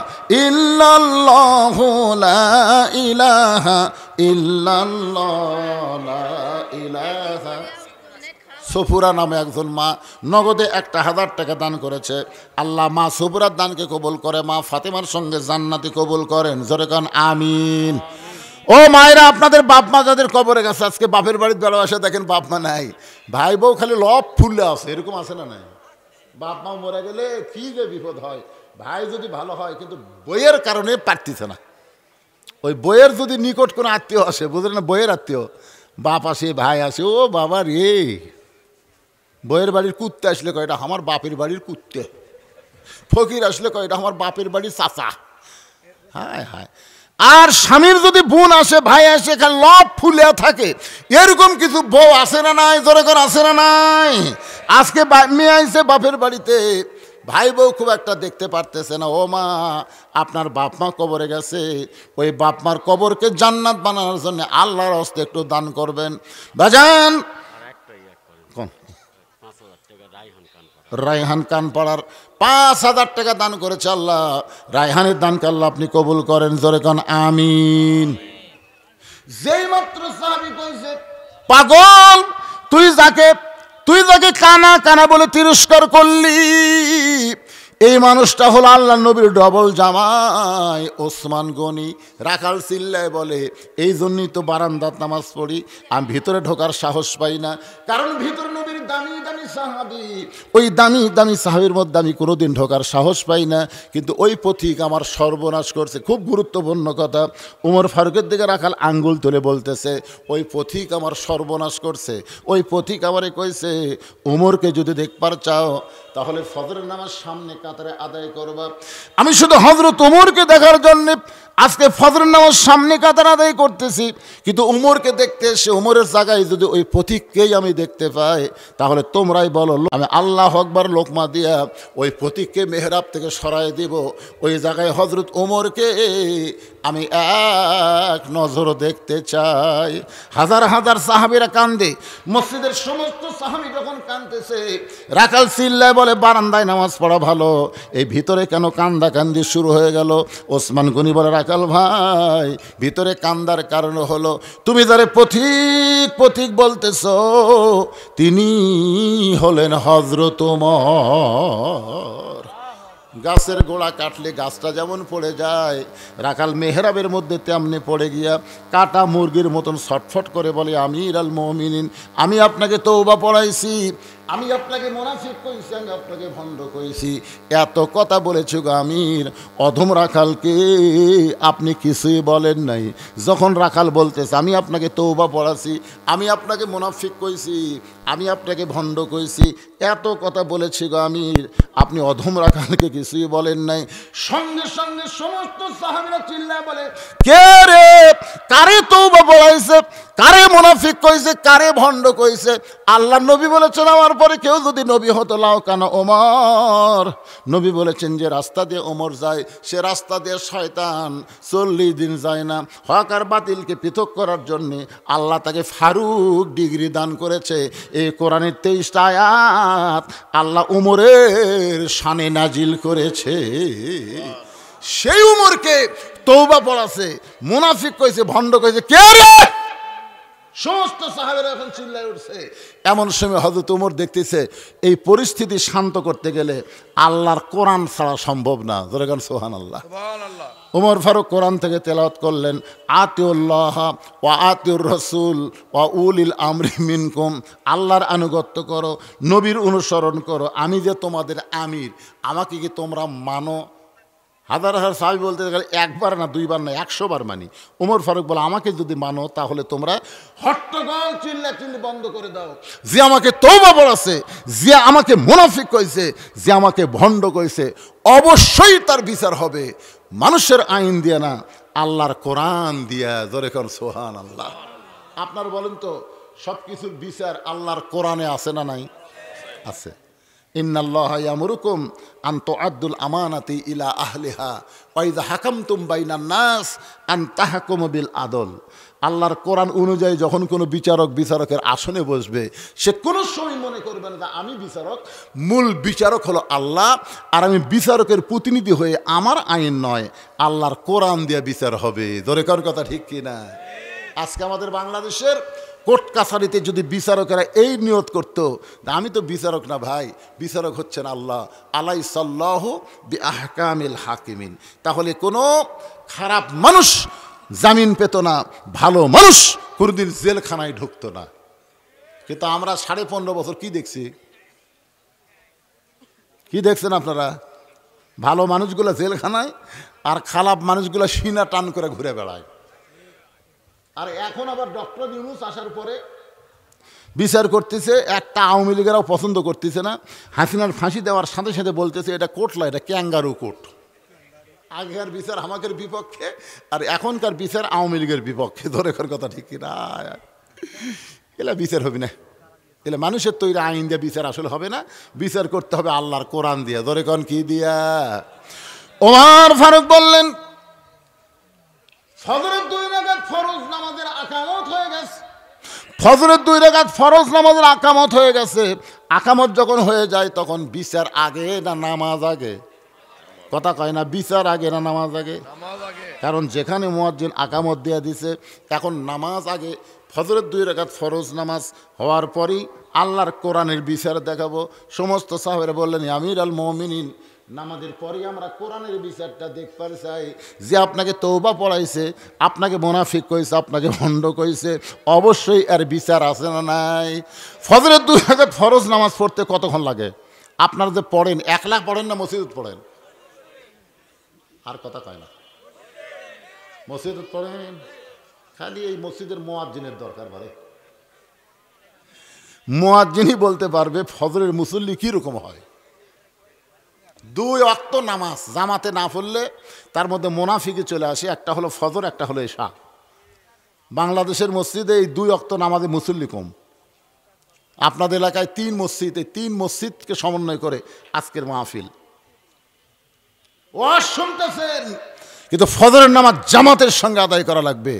ইল্লাল্লাহ, লা ইলাহা ইল্লাল্লাহ, লা ইলাহা। সফুরা নামে একজন মা নগদে 1,000 টাকা দান করেছে। আল্লাহ মা সফুরার দানকে কবুল করে, মা ফাতেমার সঙ্গে জান্নাতি কবুল করেন। জোরে কান আমিন। ও মায়েরা, আপনাদের বাপ মা যাদের কবরে গেছে, আজকে বাপের বাড়ির ভালোবাসা দেখেন বাপ মা নাই, ভাই বউ খালি লব ফুললে আছে, এরকম আছে না নাই? বাপ মা মরে গেলে কি যে বিপদ হয়। ভাই যদি ভালো হয় কিন্তু বইয়ের কারণে পারতেছে না। ওই বইয়ের যদি নিকট কোনো আত্মীয় আসে, বুঝলেন না, বইয়ের আত্মীয়, বাপ আসে ভাই আসে, ও বাবা রে, বইয়ের বাড়ির কুত্তে আসলে কয়টা আমার বাপের বাড়ির কুত্তে, ফকির আসলে কয়টা আমার বাপের বাড়ির চাচা। হায় হায়। আর স্বামীর যদি বোন আসে ভাই আসে, খালি লব ফুলে থাকে, এরকম কিছু বউ আসে না নাই? জোরে করে আসে না নাই? আজকে মেয়ে আইছে বাপের বাড়িতে, ভাই বউ খুব একটা দেখতে পারতেছে না। ও মা, আপনার বাপ মা কবরে গেছে, ওই বাপ মার কবরকে জান্নাত বানানোর জন্য আল্লাহর হস্তে একটু দান করবেন। বাজান রায়হান কান পাড়ার 5,000 টাকা দান করেছে। আল্লাহ রায়হানের দানকে আল্লাহ আপনি কবুল করেন। জোরে কান আমিন। যেই মাত্র সাহাবী কইছে, পাগল তুই যাকে কানা কানা বলে তিরস্কার করলি, এই মানুষটা হলো আল্লাহ নবীর ডবল জামাই ওসমান গনি। রাখাল চিল্লায় বলে, এই জন্যই তো বারান্দাত নামাজ পড়ি, আমি ভিতরে ঢোকার সাহস পাই না, কারণ ভিতরে নবীর দামি দামি সাহাবী, ওই দামি দামি সাহাবীর মধ্যে আমি কোনোদিন ঢোকার সাহস পাই না। কিন্তু ওই পথিক আমার সর্বনাশ করছে। খুব গুরুত্বপূর্ণ কথা। উমর ফারুকের দিকে রাখাল আঙ্গুল তুলে বলতেছে, ওই পথিক আমার সর্বনাশ করছে। ওই পথিক আমারে কইছে, উমরকে যদি দেখবার চাও তাহলে ফজরের নামাজ সামনে কাতারে আদায় করবা। আমি শুধু হযরত উমরকে দেখার জন্য আজকে ফজরের নামাজ সামনে কাতার আদায় করতেছি, কিন্তু উমরকে দেখতে এসে উমরের জায়গায় যদি ওই পথিককেই আমি দেখতে পাই, তাহলে তোমরাই বলো আমি আল্লাহু আকবার লোকমা দিয়া ওই পথিককে মেহরাব থেকে সরাই দিব। ওই জায়গায় হযরত উমরকে আমি এক নজর দেখতে চাই। হাজার হাজার সাহাবীরা কান্দে, মসজিদের সমস্ত সাহাবী যখন কাঁদতেছে, রাখাল চিল্লায় বলে, বলে বারান্দায় নামাজ পড়া ভালো, এই ভিতরে কেন কান্দাকান্দি শুরু হয়ে গেল? ওসমান গনি বলে রাখাল ভাই, ভিতরে কান্দার কারণ হলো তুমি যারে পথিক পথিক বলতেছ তিনি হলেন হযরত ওমর। গাছের গোড়া কাটলে গাছটা যেমন পড়ে যায়, রাখাল মেহরাবের মধ্যে তেমনি পড়ে গিয়া কাটা মুরগির মতন ছটফট করে বলে, আমির আল মুমিনিন, আমি আপনাকে তওবা পড়াইছি, আমি আপনাকে মুনাফিক কইছি, আমি আপনাকে ভণ্ড কইছি, এত কথা বলেছি গো আমির, অধম রাখালকে আপনি কিছুই বলেন নাই। যখন রাখাল বলতেছে আমি আপনাকে তওবা পড়াছি, আমি আপনাকে মুনাফিক কইছি, আমি আপনাকে ভণ্ড কইছি, এত কথা বলেছি গো আমির, আপনি অধম রাখালকে কিছুই বলেন নাই। সঙ্গে সঙ্গে সমস্ত সাহাবীরা চিল্লায় বলে, কে রে, কারে তওবা পড়াইছে, কারে মুনাফিক কইছে, কারে ভণ্ড কইছে? আল্লাহ নবী বলেছেন আমার পরে কেউ যদি নবী হতো লাও কানা ওমর, নবী বলেছেন যে রাস্তা দিয়ে ওমর যায় সে রাস্তা দিয়ে শয়তান 40 দিন যায় না। হক আর বাতিলকে পৃথক করার জন্যে আল্লাহ তাকে ফারুক ডিগ্রি দান করেছে। এই কোরআনের 23টা আয়াত আল্লাহ উমরের শানে নাজিল করেছে। সেই উমরকে তওবা পড়াছে, মুনাফিক কইছে, ভণ্ড কইছে, কে রে? সমস্ত সাহাবীরা এখন চিল্লায় উঠছে। এমন সময় হযরত ওমর দেখতেছে এই পরিস্থিতি শান্ত করতে গেলে আল্লাহর কোরআন ছাড়া সম্ভব না। জোরে গান সুবহানাল্লাহ। ওমর ফারুক কোরআন থেকে তেলাওয়াত করলেন, আতিউল্লাহ ওয়া আতিউর রাসূল ওয়া উলিল আমরি মিনকুম, আল্লাহর আনুগত্য করো, নবীর অনুসরণ করো, আমি যে তোমাদের আমির, আমাকে কি তোমরা মানো? হাজার হাজার সাহাবী বলতে গেলে একবার না, দুইবার না, 100 বার মানি। ওমর ফারুক বলে, আমাকে যদি মানো তাহলে তোমরা হট্টগোল চিল্লাচিল্লি বন্ধ করে দাও। যে আমাকে তওবা পড়াছে, যে আমাকে মুনাফিক কইছে, যে আমাকে ভণ্ড কইছে, অবশ্যই তার বিচার হবে মানুষের আইন দিয়ে না, আল্লাহর কোরআন দিয়া। জোরে কর সুবহানাল্লাহ। আপনার বলেন তো, সব কিছুর বিচার আল্লাহর কোরআনে আছে না নাই? আছে। ইন্নাল্লাহা ইয়ামুরুকুম আন তুআদ্দুল আমানাতি ইলা আহলিহা ওয়া ইযা হাকামতুম বাইনান নাস আন তাহকুমু বিল আদল। আল্লাহর কোরআন অনুযায়ী যখন কোনো বিচারক বিচারকের আসনে বসবে, সে কোনো সময় মনে করবে না যে আমি বিচারক, মূল বিচারক হলো আল্লাহ, আর আমি বিচারকের প্রতিনিধি হয়ে আমার আইন নয়, আল্লাহর কোরআন দিয়ে বিচার হবে। ধরে কার কথা ঠিক কিনা? আজকে আমাদের বাংলাদেশের কোর্ট কাছারিতে যদি বিচারকেরা এই নিয়ত করতো, আমি তো বিচারক না ভাই, বিচারক হচ্ছেন আল্লাহ, আলাইসাল্লাহু বিআহকামিল হাকিমিন, তাহলে কোনো খারাপ মানুষ জামিন পেত না, ভালো মানুষ কোনোদিন জেলখানায় ঢুকতো না। কিন্তু আমরা 15.5 বছর কি দেখছি? কি দেখছেন আপনারা? ভালো মানুষগুলো জেলখানায় আর খারাপ মানুষগুলো সিনা টান করে ঘুরে বেড়ায়। আর এখন আবার ডক্টর ইউনূস আসার পরে বিচার করতেছে, একটা আওয়ামী লীগেরাও পছন্দ করতেছে না, হাসিনার ফাঁসি দেওয়ার সাথে সাথে বলতেছে এটা কোর্ট নয়, এটা ক্যাঙ্গারু কোর্ট। আগের বিচার আমাদের বিপক্ষে, আর এখনকার বিচার আওয়ামী লীগের বিপক্ষে। ধরে কর কথা ঠিক কিনা? এলা বিচার হবে না, এলে মানুষের তৈরি আইন দিয়ে বিচার আসলে হবে না, বিচার করতে হবে আল্লাহর কোরআন দিয়া। ধরে কন কি দিয়া? ওমর ফারুক বললেন, ফজরের 2 রাকাত ফরজ নামাজের আকামত হয়ে গেছে। ফজরের 2 রাকাত ফরজ নামাজের আকামত হয়ে গেছে। আকামত যখন হয়ে যায় তখন বিচার আগে না নামাজ আগে? কথা কয় না, বিচার আগে না নামাজ আগে? কারণ যেখানে মুয়াজ্জিন আকামত দিয়ে দিছে, এখন নামাজ আগে। ফজরের 2 রাকাত ফরজ নামাজ হওয়ার পরই আল্লাহর কোরআনের বিচার দেখাবো। সমস্ত সাহাবারা বললেন, আমির আল মুমিনিন, নামাজের পরেই আমরা কোরআনের বিচারটা দেখতে চাই। যে আপনাকে তওবা পড়াইছে, আপনাকে মুনাফিক কইছে, আপনাকে ভণ্ড কইছে, অবশ্যই এর বিচার আছে না নাই? ফজরের 2 রাকাত ফরজ নামাজ পড়তে কতক্ষণ লাগে? আপনারা যে পড়েন, একলা পড়েন না মসজিদে পড়েন? আর কথা কয় না, মসজিদে পড়েন, খালি এই মসজিদের মুয়াজ্জিনের দরকার পড়ে। মুয়াজ্জিনই বলতে পারবে ফজরের মুসল্লি কীরকম হয়। 2 ওয়াক্ত নামাজ জামাতে না পড়লে তার মধ্যে মুনাফিকি চলে আসে। একটা হলো ফজর, একটা হলো ইশা। বাংলাদেশের মসজিদে এই 2 ওয়াক্ত নামাজে মুসল্লি কম। আপনাদের এলাকায় 3 মসজিদ, এই 3 মসজিদকে সমন্বয় করে আজকের মাহফিল। ওয়াজ শুনতেছেন, কিন্তু ফজরের নামাজ জামাতের সঙ্গে আদায় করা লাগবে।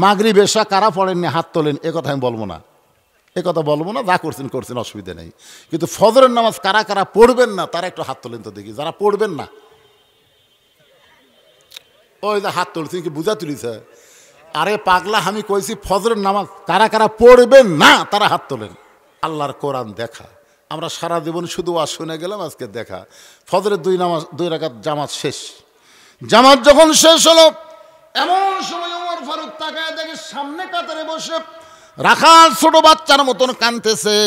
মাগরিব এশা কারা পড়েননি হাত তোলেন, এ কথা আমি বলবো না, এ কথা বলবো না, যা করছেন করছেন, অসুবিধা নেই। কিন্তু ফজরের নামাজ কারা কারা পড়বেন না তারা একটু হাত তোলেন তো দেখি, যারা পড়বেন না। ওই যে হাত তুলছেন কি বুঝা তুলিছে? আরে পাগলা, আমি কইছি ফজরের নামাজ কারা কারা পড়বেন না তারা হাত তোলেন। আল্লাহর কোরআন দেখা, আমরা সারা জীবন শুধু ওয়াজ শুনে গেলাম, আজকে দেখা। ফজরের 2 রাকাত জামাত শেষ। জামাত যখন শেষ হলো, এমন সময় ওমর ফারুক তাকায় দেখে সামনে কাতারে বসে রাখাল ছোট বাচ্চার মতন কাঁদতেছে।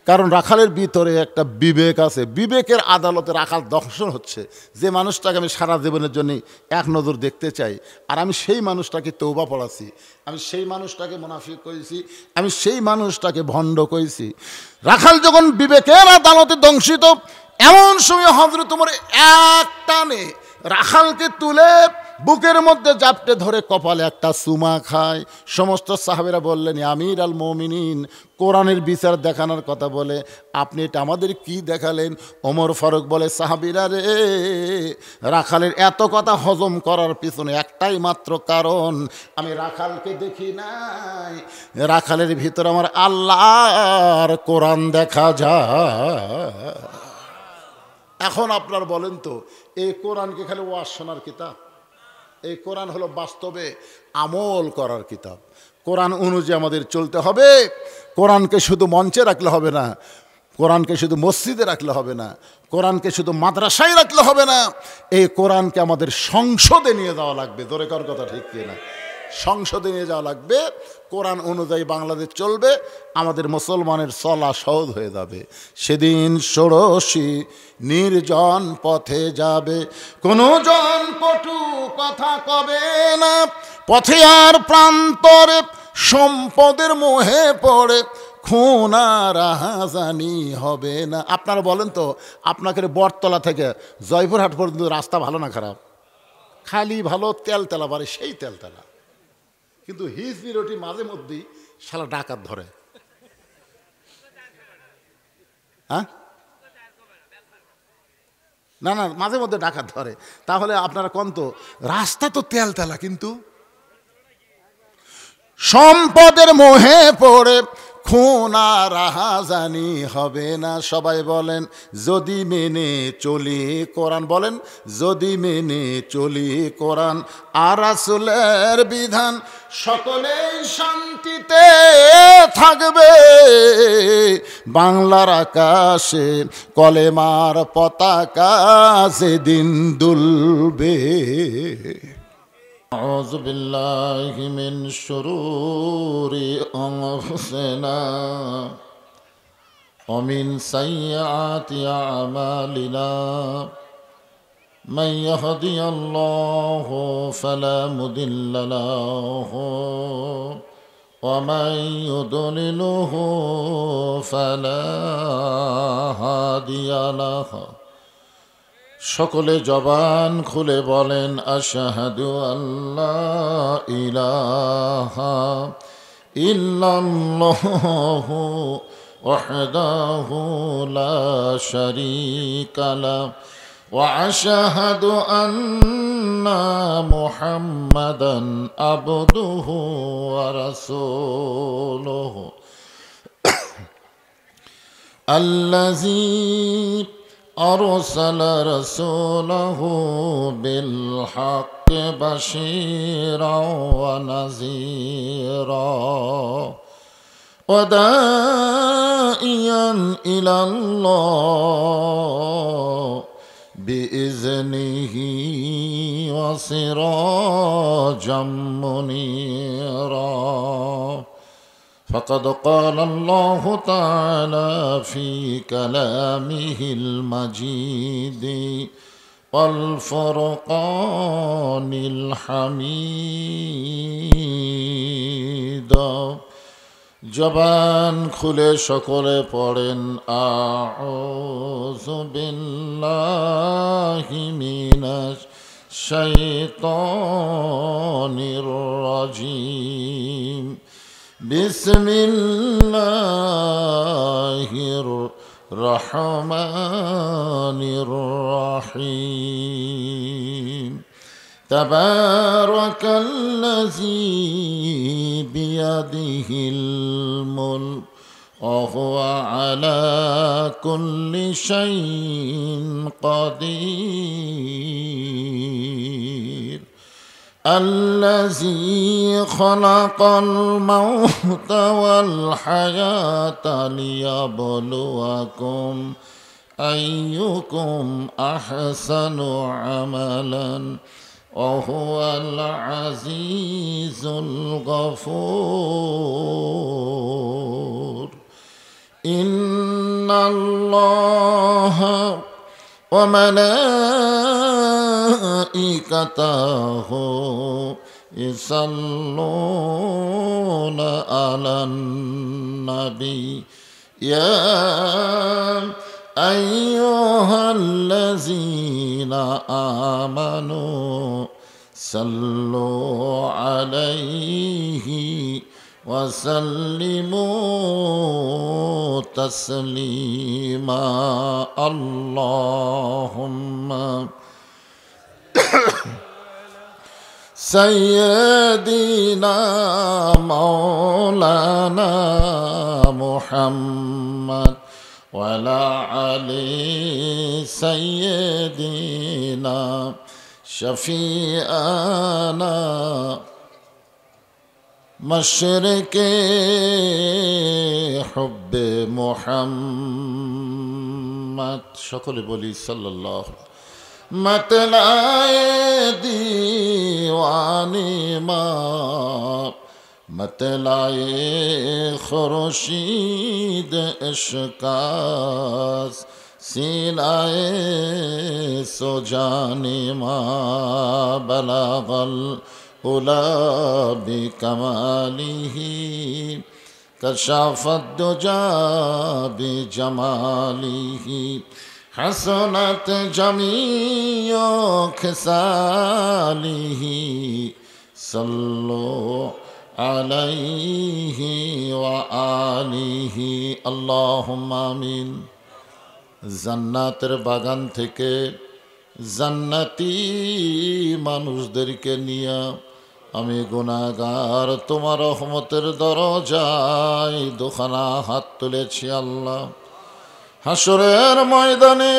কারণ রাখালের ভিতরে একটা বিবেক আছে, বিবেকের আদালতে রাখাল দর্শন হচ্ছে। যে মানুষটাকে আমি সারা জীবনের জন্য এক নজর দেখতে চাই, আর আমি সেই মানুষটাকে তওবা পড়াছি, আমি সেই মানুষটাকে মুনাফিক করেছি, আমি সেই মানুষটাকে ভণ্ড করেছি। রাখাল যখন বিবেকের আদালতে দংশিত, এমন সময় হযরত ওমর এক টানে রাখালকে তুলে বুকের মধ্যে জাপটে ধরে কপালে একটা চুমা খায়। সমস্ত সাহাবীরা বললেন, আমির আল মুমিনিন, কোরআনের বিচার দেখানোর কথা বলে আপনি এটা আমাদের কি দেখালেন? ওমর ফারুক বলে, সাহাবীরা রে, রাখালের এত কথা হজম করার পিছনে একটাই মাত্র কারণ, আমি রাখালকে দেখি নাই, রাখালের ভিতরে আমার আল্লাহর কোরআন দেখা যায়। এখন আপনার বলেন তো, এই কোরআনকে খালি ওয়াজ শোনার কিতাব? এই কোরআন হলো বাস্তবে আমল করার কিতাব। কোরআন অনুযায়ী আমাদের চলতে হবে। কোরআনকে শুধু মঞ্চে রাখলে হবে না, কোরআনকে শুধু মসজিদে রাখলে হবে না, কোরআনকে শুধু মাদ্রাসায় রাখলে হবে না, এই কোরআনকে আমাদের সংসদে নিয়ে যাওয়া লাগবে। জোরে কর কথা, ঠিক কিনা? সংসদে নিয়ে যাওয়া লাগবে। কোরআন অনুযায়ী বাংলাদেশ চলবে, আমাদের মুসলমানের চলা সহজ হয়ে যাবে। সেদিন ষোড়শী নির্জন পথে যাবে, কোনো জন কটু কথা কবে না, পথে আর প্রান্তরে সম্পদের মোহে পড়ে খুন আর রাহাজানি হবে না। আপনারা বলেন তো, আপনাকে বটতলা থেকে জয়পুরহাট পর্যন্ত রাস্তা ভালো না খারাপ? খালি ভালো, তেলতেলা বাড়ে সেই তেলতেলা। কিন্তু হিজবি রুটি মাঝে মধ্যেই শালা ডাকাত ধরে। হ্যাঁ, না না, মাঝে মধ্যে ডাকাত ধরে। তাহলে আপনারা কোন তো, রাস্তা তো তেলতেলা, কিন্তু সম্পদের মোহে পড়ে খুন আর রাহাজানি হবে না। সবাই বলেন, যদি মেনে চলি কোরআন, বলেন যদি মেনে চলি কোরআন আর রাসূলের বিধান, সকলেই শান্তিতে থাকবে, বাংলার আকাশে কলেমার পতাকা সেদিন দুলবে। আউযু বিল্লাহি মিন শুরুরি আনফুসিনা ওয়া মিন সাইয়্যাতি আমালিনা, মান ইয়াহদিয়াল্লাহু ফালা মুদিল্লা লাহু ওয়া মান ইউদ্লিলহু ফালা হাদিয়া লাহু। সকলে জবান খুলে বলেন, আশহাদু আল্লা ইলাহা ইল্লাল্লাহু ওয়াহদাহু লা শারীকা লাহু ওয়া আশহাদু আন্না মুহাম্মাদান আবদুহু ওয়া রাসূলুহু আল্লাযী أرسل رسوله بالحق بشيرا ونذيرا وداعيا إلى الله بإذنه وسراجا منيرا. فقد قال الله تعالى في كلامه المجيد والفرقان الحميد. জবান খুলে সকলে পড়েন, আউযু বিল্লাহি মিনাশ শাইতানির রাজিম, বিসমিল্লাহির রহমানির রহিম। তাবারাকাল্লাযী বিয়াদিহিল মুলক وهو على كل شيء قدير الذي خلق الموت والحياة ليبلوكم أيكم أحسن عملا وهو العزيز الغفور إن الله وملائكته يصلون على النبي يا أيها الذين آمنوا صلوا عليه وسلموا تسليما اللهم سيدنا مولانا محمد وعلى علي سيدنا شفيعنا مشرق حب محمد সকলে বলি সাল্লাল্লাহু मतलाए दीवानी माँ मतलाए खुर्शीद इश्कास सीनाए सुजानी माँ बलागल उला बिकमालिही कशाफत दुजा बिजमालिही हसनत जमीओ खिसालिही सल्लो अलैहि व आलिहि अल्लाहुम्मा आमीन। জান্নাতের বাগান থেকে জান্নাতি মানুষদেরকে নিয়ে আমি গুনাহগার তোমার রহমতের দরজায় দুখানা হাত তুলেছি আল্লাহ। হাসরের ময়দানে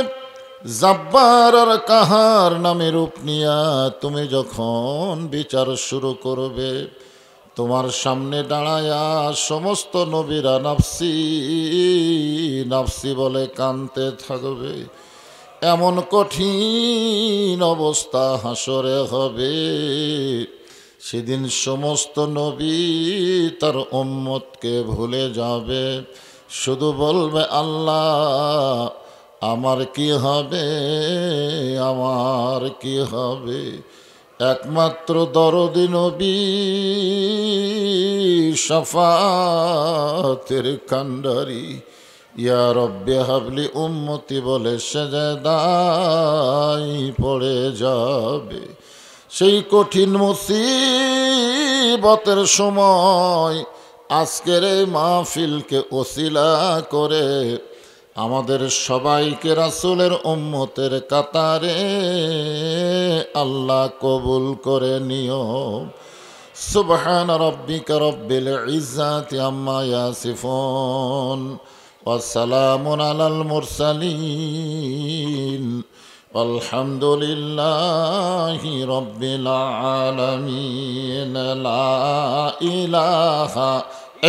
জাব্বার আর কাহার নামে রূপ নিয়া তুমি যখন বিচার শুরু করবে, তোমার সামনে দাঁড়ায়া সমস্ত নবীরা নাফসি নাফসি বলে কাঁদতে থাকবে। এমন কঠিন অবস্থা হাসরে হবে, সেদিন সমস্ত নবী তার উম্মতকে ভুলে যাবে, শুধু বলবে আল্লাহ আমার কি হবে, আমার কি হবে। একমাত্র দরদি নবী শাফাতের কান্ডারি ইয়া রব্বে হাবলি উম্মতি বলে সেজদায় পড়ে যাবে। সেই কঠিন মুসিবতের সময় আজকের এই মাহফিলকে ওসিলা করে আমাদের সবাইকে রাসূলের উম্মতের কাতারে আল্লাহ কবুল করে নিও। সুবহান রাব্বিকা রব্বিল ইজ্জাতি আম্মা ইয়াসিফুন ওয়া সালামুন আলাল মুরসালিন আলহামদুলিল্লাহি রব্বিল আলামিন। লা ইলাহা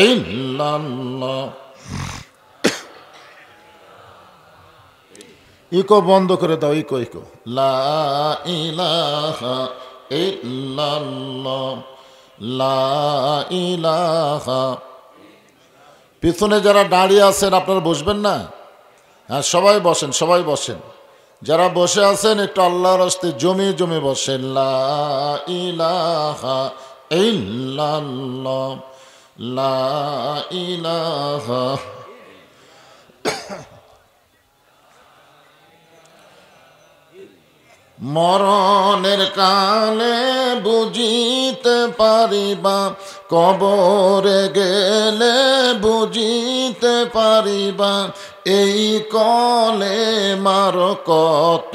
ইল্লাল্লাহ। ইকো বন্ধ করে দাও, ইকো ইকো। লা ইলাহা ইল্লাল্লাহ, লা ইলাহা। পিছনে যারা দাঁড়িয়ে আছেন আপনারা বসবেন না? হ্যাঁ সবাই বসেন, সবাই বসেন। যারা বসে আছেন একটু আল্লাহর রাস্তে জমে জমে বসেন। লা ইলাহা ইল্লাল্লাহ, লা ইলাহা। মরণের কালে বুঝিতে পারিবা, কবরে গেলে বুঝিতে পারিবা, এই কলে মার কত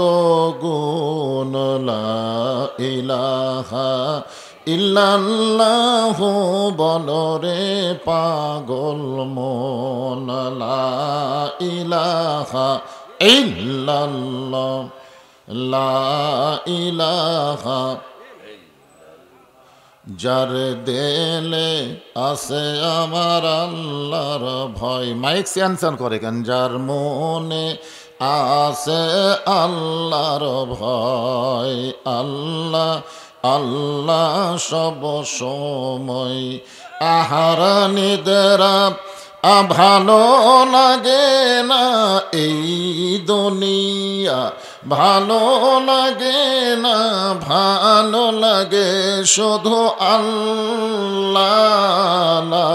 গুণ। লা ইলাহা ইল্লাল্লাহু বলরে পাগল মন লা ইলাহা ইল্লাল্লাহ লা ইলাহা যার দেলে আছে আমার আল্লাহর ভয়। মাইক স্যানসান করে কেন? যার মনে আছে আল্লাহর ভয়, আল্লাহ আল্লাহ সব সময়। আহার নিদ্রা ভালো লাগে না এই দুনিয়া, ভালো লাগে না, ভালো লাগে শুধু আল্লাহ লা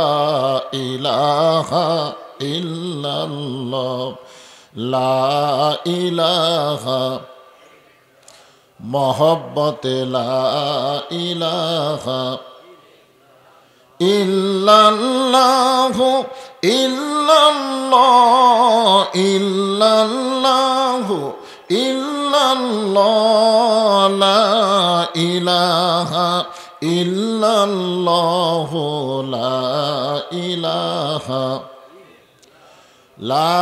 ইলাহা ইল্লাল্লাহ লা ইলাহা মহব্বতে লা ইলাহা ইল্লাল্লাহু ইল্লাল্লাহ ইল্লাল্লাহু ইল্লাল্লাহ লা ইলাহা ইল্লাল্লাহু লা ইলাহা লা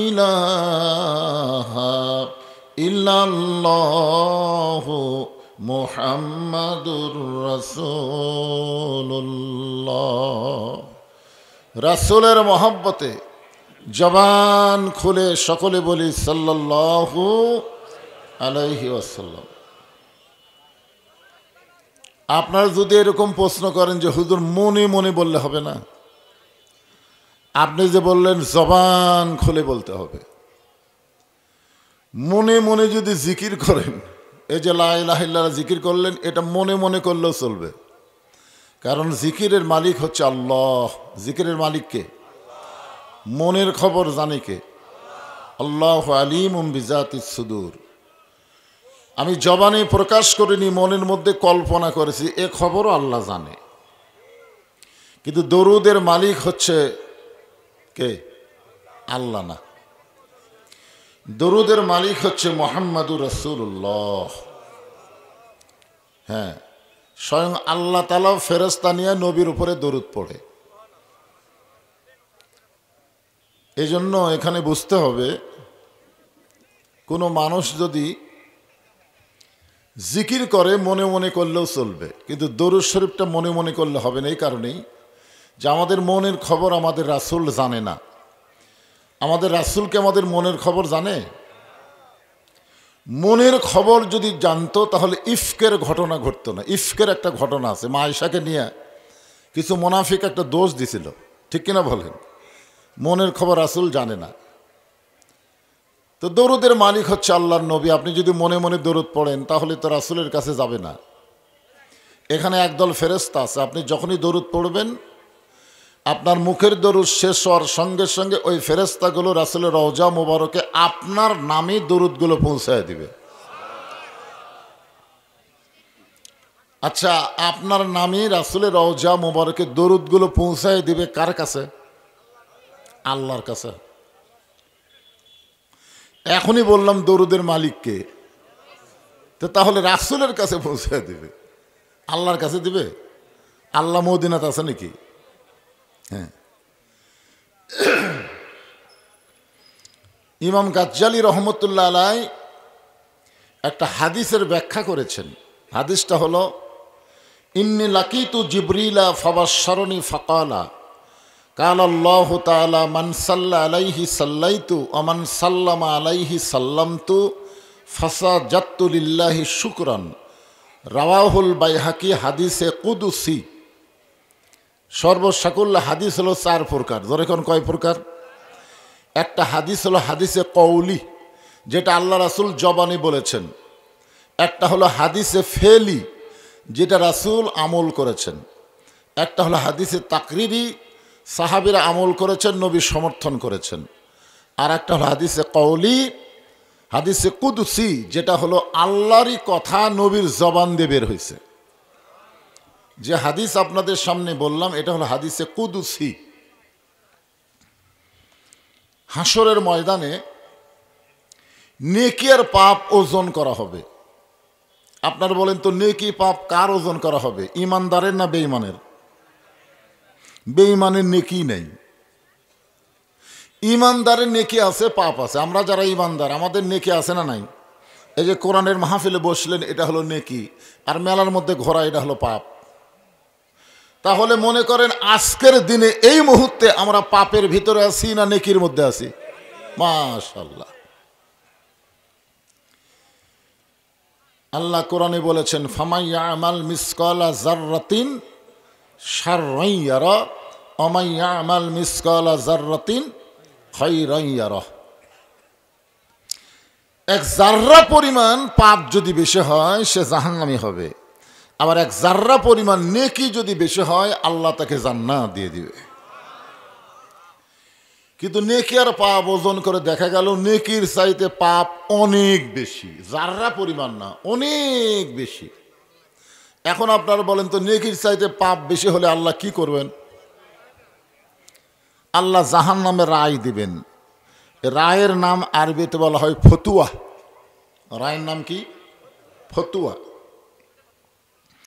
ইলাহা ইল্লাল্লাহু মুহাম্মাদুর রাসূলুল্লাহ। রাসূলের মহব্বতে জবান খুলে সকলে বলি সাল্লাল্লাহু আলাইহি ওয়াসাল্লাম। আপনারা যদি এরকম প্রশ্ন করেন যে হুজুর মনে মনে বললে হবে না, আপনি যে বললেন জবান খুলে বলতে হবে। মনে মনে যদি জিকির করেন, এই যে লা ইলাহা ইল্লাল্লাহ জিকির করলেন, এটা মনে মনে করলেও চলবে, কারণ জিকিরের মালিক হচ্ছে আল্লাহ। জিকিরের মালিককে মনের খবর জানে কে? আল্লাহু আলিমুম বিজাতিস সুদূর। আমি জবানে প্রকাশ করিনি, মনের মধ্যে কল্পনা করেছি, এ খবরও আল্লাহ জানে। কিন্তু দরুদের মালিক হচ্ছে কে? আল্লাহ না, দরুদের মালিক হচ্ছে মুহাম্মাদুর রাসূলুল্লাহ। হ্যাঁ, স্বয়ং আল্লাহ তাআলা ফেরেশতা নিয়ে নবীর উপরে দরুদ পড়ে। এই জন্য এখানে বুঝতে হবে, কোনো মানুষ যদি জিকির করে মনে মনে করলেও চলবে, কিন্তু দরুদ শরীফটা মনে মনে করলে হবে না। এই কারণেই যে আমাদের মনের খবর আমাদের রাসূল জানে না। আমাদের রাসূলকে আমাদের মনের খবর জানে? মনের খবর যদি জানতো তাহলে ইফকের ঘটনা ঘটতো না। ইফকের একটা ঘটনা আছে, মা আয়েশাকে নিয়ে কিছু মুনাফিক একটা দোষ দিছিল, ঠিক কিনা বলেন? মনের খবর রাসূল জানে না। তো দরুদের মালিক হচ্ছে আল্লাহর নবী। আপনি যদি মনে মনে দরুদ পড়েন তাহলে তো রাসূলের কাছে যাবে না। এখানে একদল ফেরেশতা আছে, আপনি যখনই দরুদ পড়বেন আপনার মুখের দরুদ শেষ হওয়ার সঙ্গে সঙ্গে ওই ফেরেশতাগুলো রাসূলের রওজা মোবারকে আপনার নামে দরুদগুলো পৌঁছায় দিবে। আচ্ছা, আপনার নামে রাসূলের রওজা মোবারকে দরুদগুলো পৌঁছায় দিবে কার কাছে? আল্লাহর কাছে। এখনই বললাম দরুদের মালিককে, তো তাহলে রাসূলের কাছে পৌঁছায় দিবে, আল্লাহর কাছে দিবে? আল্লাহ মদিনাতে আছে নাকি? হ্যাঁ, ইমাম গাজ্জালী রহমতুল্লাহ আলাই একটা হাদিসের ব্যাখ্যা করেছেন। হাদিসটা হলো, ইন্নী লাকিতু জিবরিলা ফাবাশশারনি ফাকালা কাল আল্লাহু তাআলা মান সাল্লা আলাইহি সাল্লাইতু ওয়া মান সাল্লামা আলাইহি সাল্লামতু ফাসাজাদতু লিল্লাহি শুকরান। রাওয়াহুল বাইহাকি। হাদিসে কুদসি। সর্বসাকুল্য হাদিস হলো 4 প্রকার। ধরে কোন কয় প্রকার? একটা হাদিস হলো হাদিসে কওলি, যেটা আল্লাহ রাসূল জবানে বলেছেন। একটা হলো হাদিসে ফেলি, যেটা রাসূল আমল করেছেন। একটা হলো হাদিসে তাকরিরি, সাহাবীরা আমল করেছেন, নবী সমর্থন করেছেন। আর একটা হলো হাদিসে কওলি, হাদিসে কুদসি, যেটা হলো আল্লাহরই কথা নবীর জবান দিয়ে বের হয়েছে। যে হাদিস আপনাদের সামনে বললাম এটা হলো হাদিসে কুদসি। হাসরের ময়দানে নেকি আর পাপ ওজন করা হবে। আপনার বলেন তো নেকি পাপ কার ওজন করা হবে, ইমানদারের না বেঈমানের? বেঈমানের নেকি নেই, ইমানদারের নেকি আছে, পাপ আছে। আমরা যারা ইমানদার আমাদের নেকি আছে না নাই? এই যে কোরআনের মাহফিলে বসলেন এটা হলো নেকি, আর মেলার মধ্যে ঘোরা এটা হলো পাপ। তাহলে মনে করেন আজকের দিনে এই মুহূর্তে আমরা পাপের ভিতরে আছি না নেকির মধ্যে আছি? মাশাআল্লাহ। আল্লাহ কোরআনে বলেছেন ফামাইয়ামাল মিসকালা যাররাতিন শাররান ইয়ারা ওয়া মাইয়ামাল মিসকালা যাররাতিন খায়রান ইয়ারা। এক জাররা পরিমাণ পাপ যদি বেশি হয় সে জাহান্নামী হবে, আবার এক জাররা পরিমাণ নেকি যদি বেশি হয় আল্লাহ তাকে জান্নাত দিয়ে দিবে। কিন্তু নেকি আর পাপ ওজন করে দেখা গেল নেকির চাইতে পাপ অনেক বেশি, জাররা পরিমাণ না, অনেক বেশি। এখন আপনারা বলেন তো নেকির চাইতে পাপ বেশি হলে আল্লাহ কি করবেন? আল্লাহ জাহান্নামে রায় দিবেন। রায়ের নাম আরবিতে বলা হয় ফতুয়া। রায়ের নাম কি? ফতুয়া।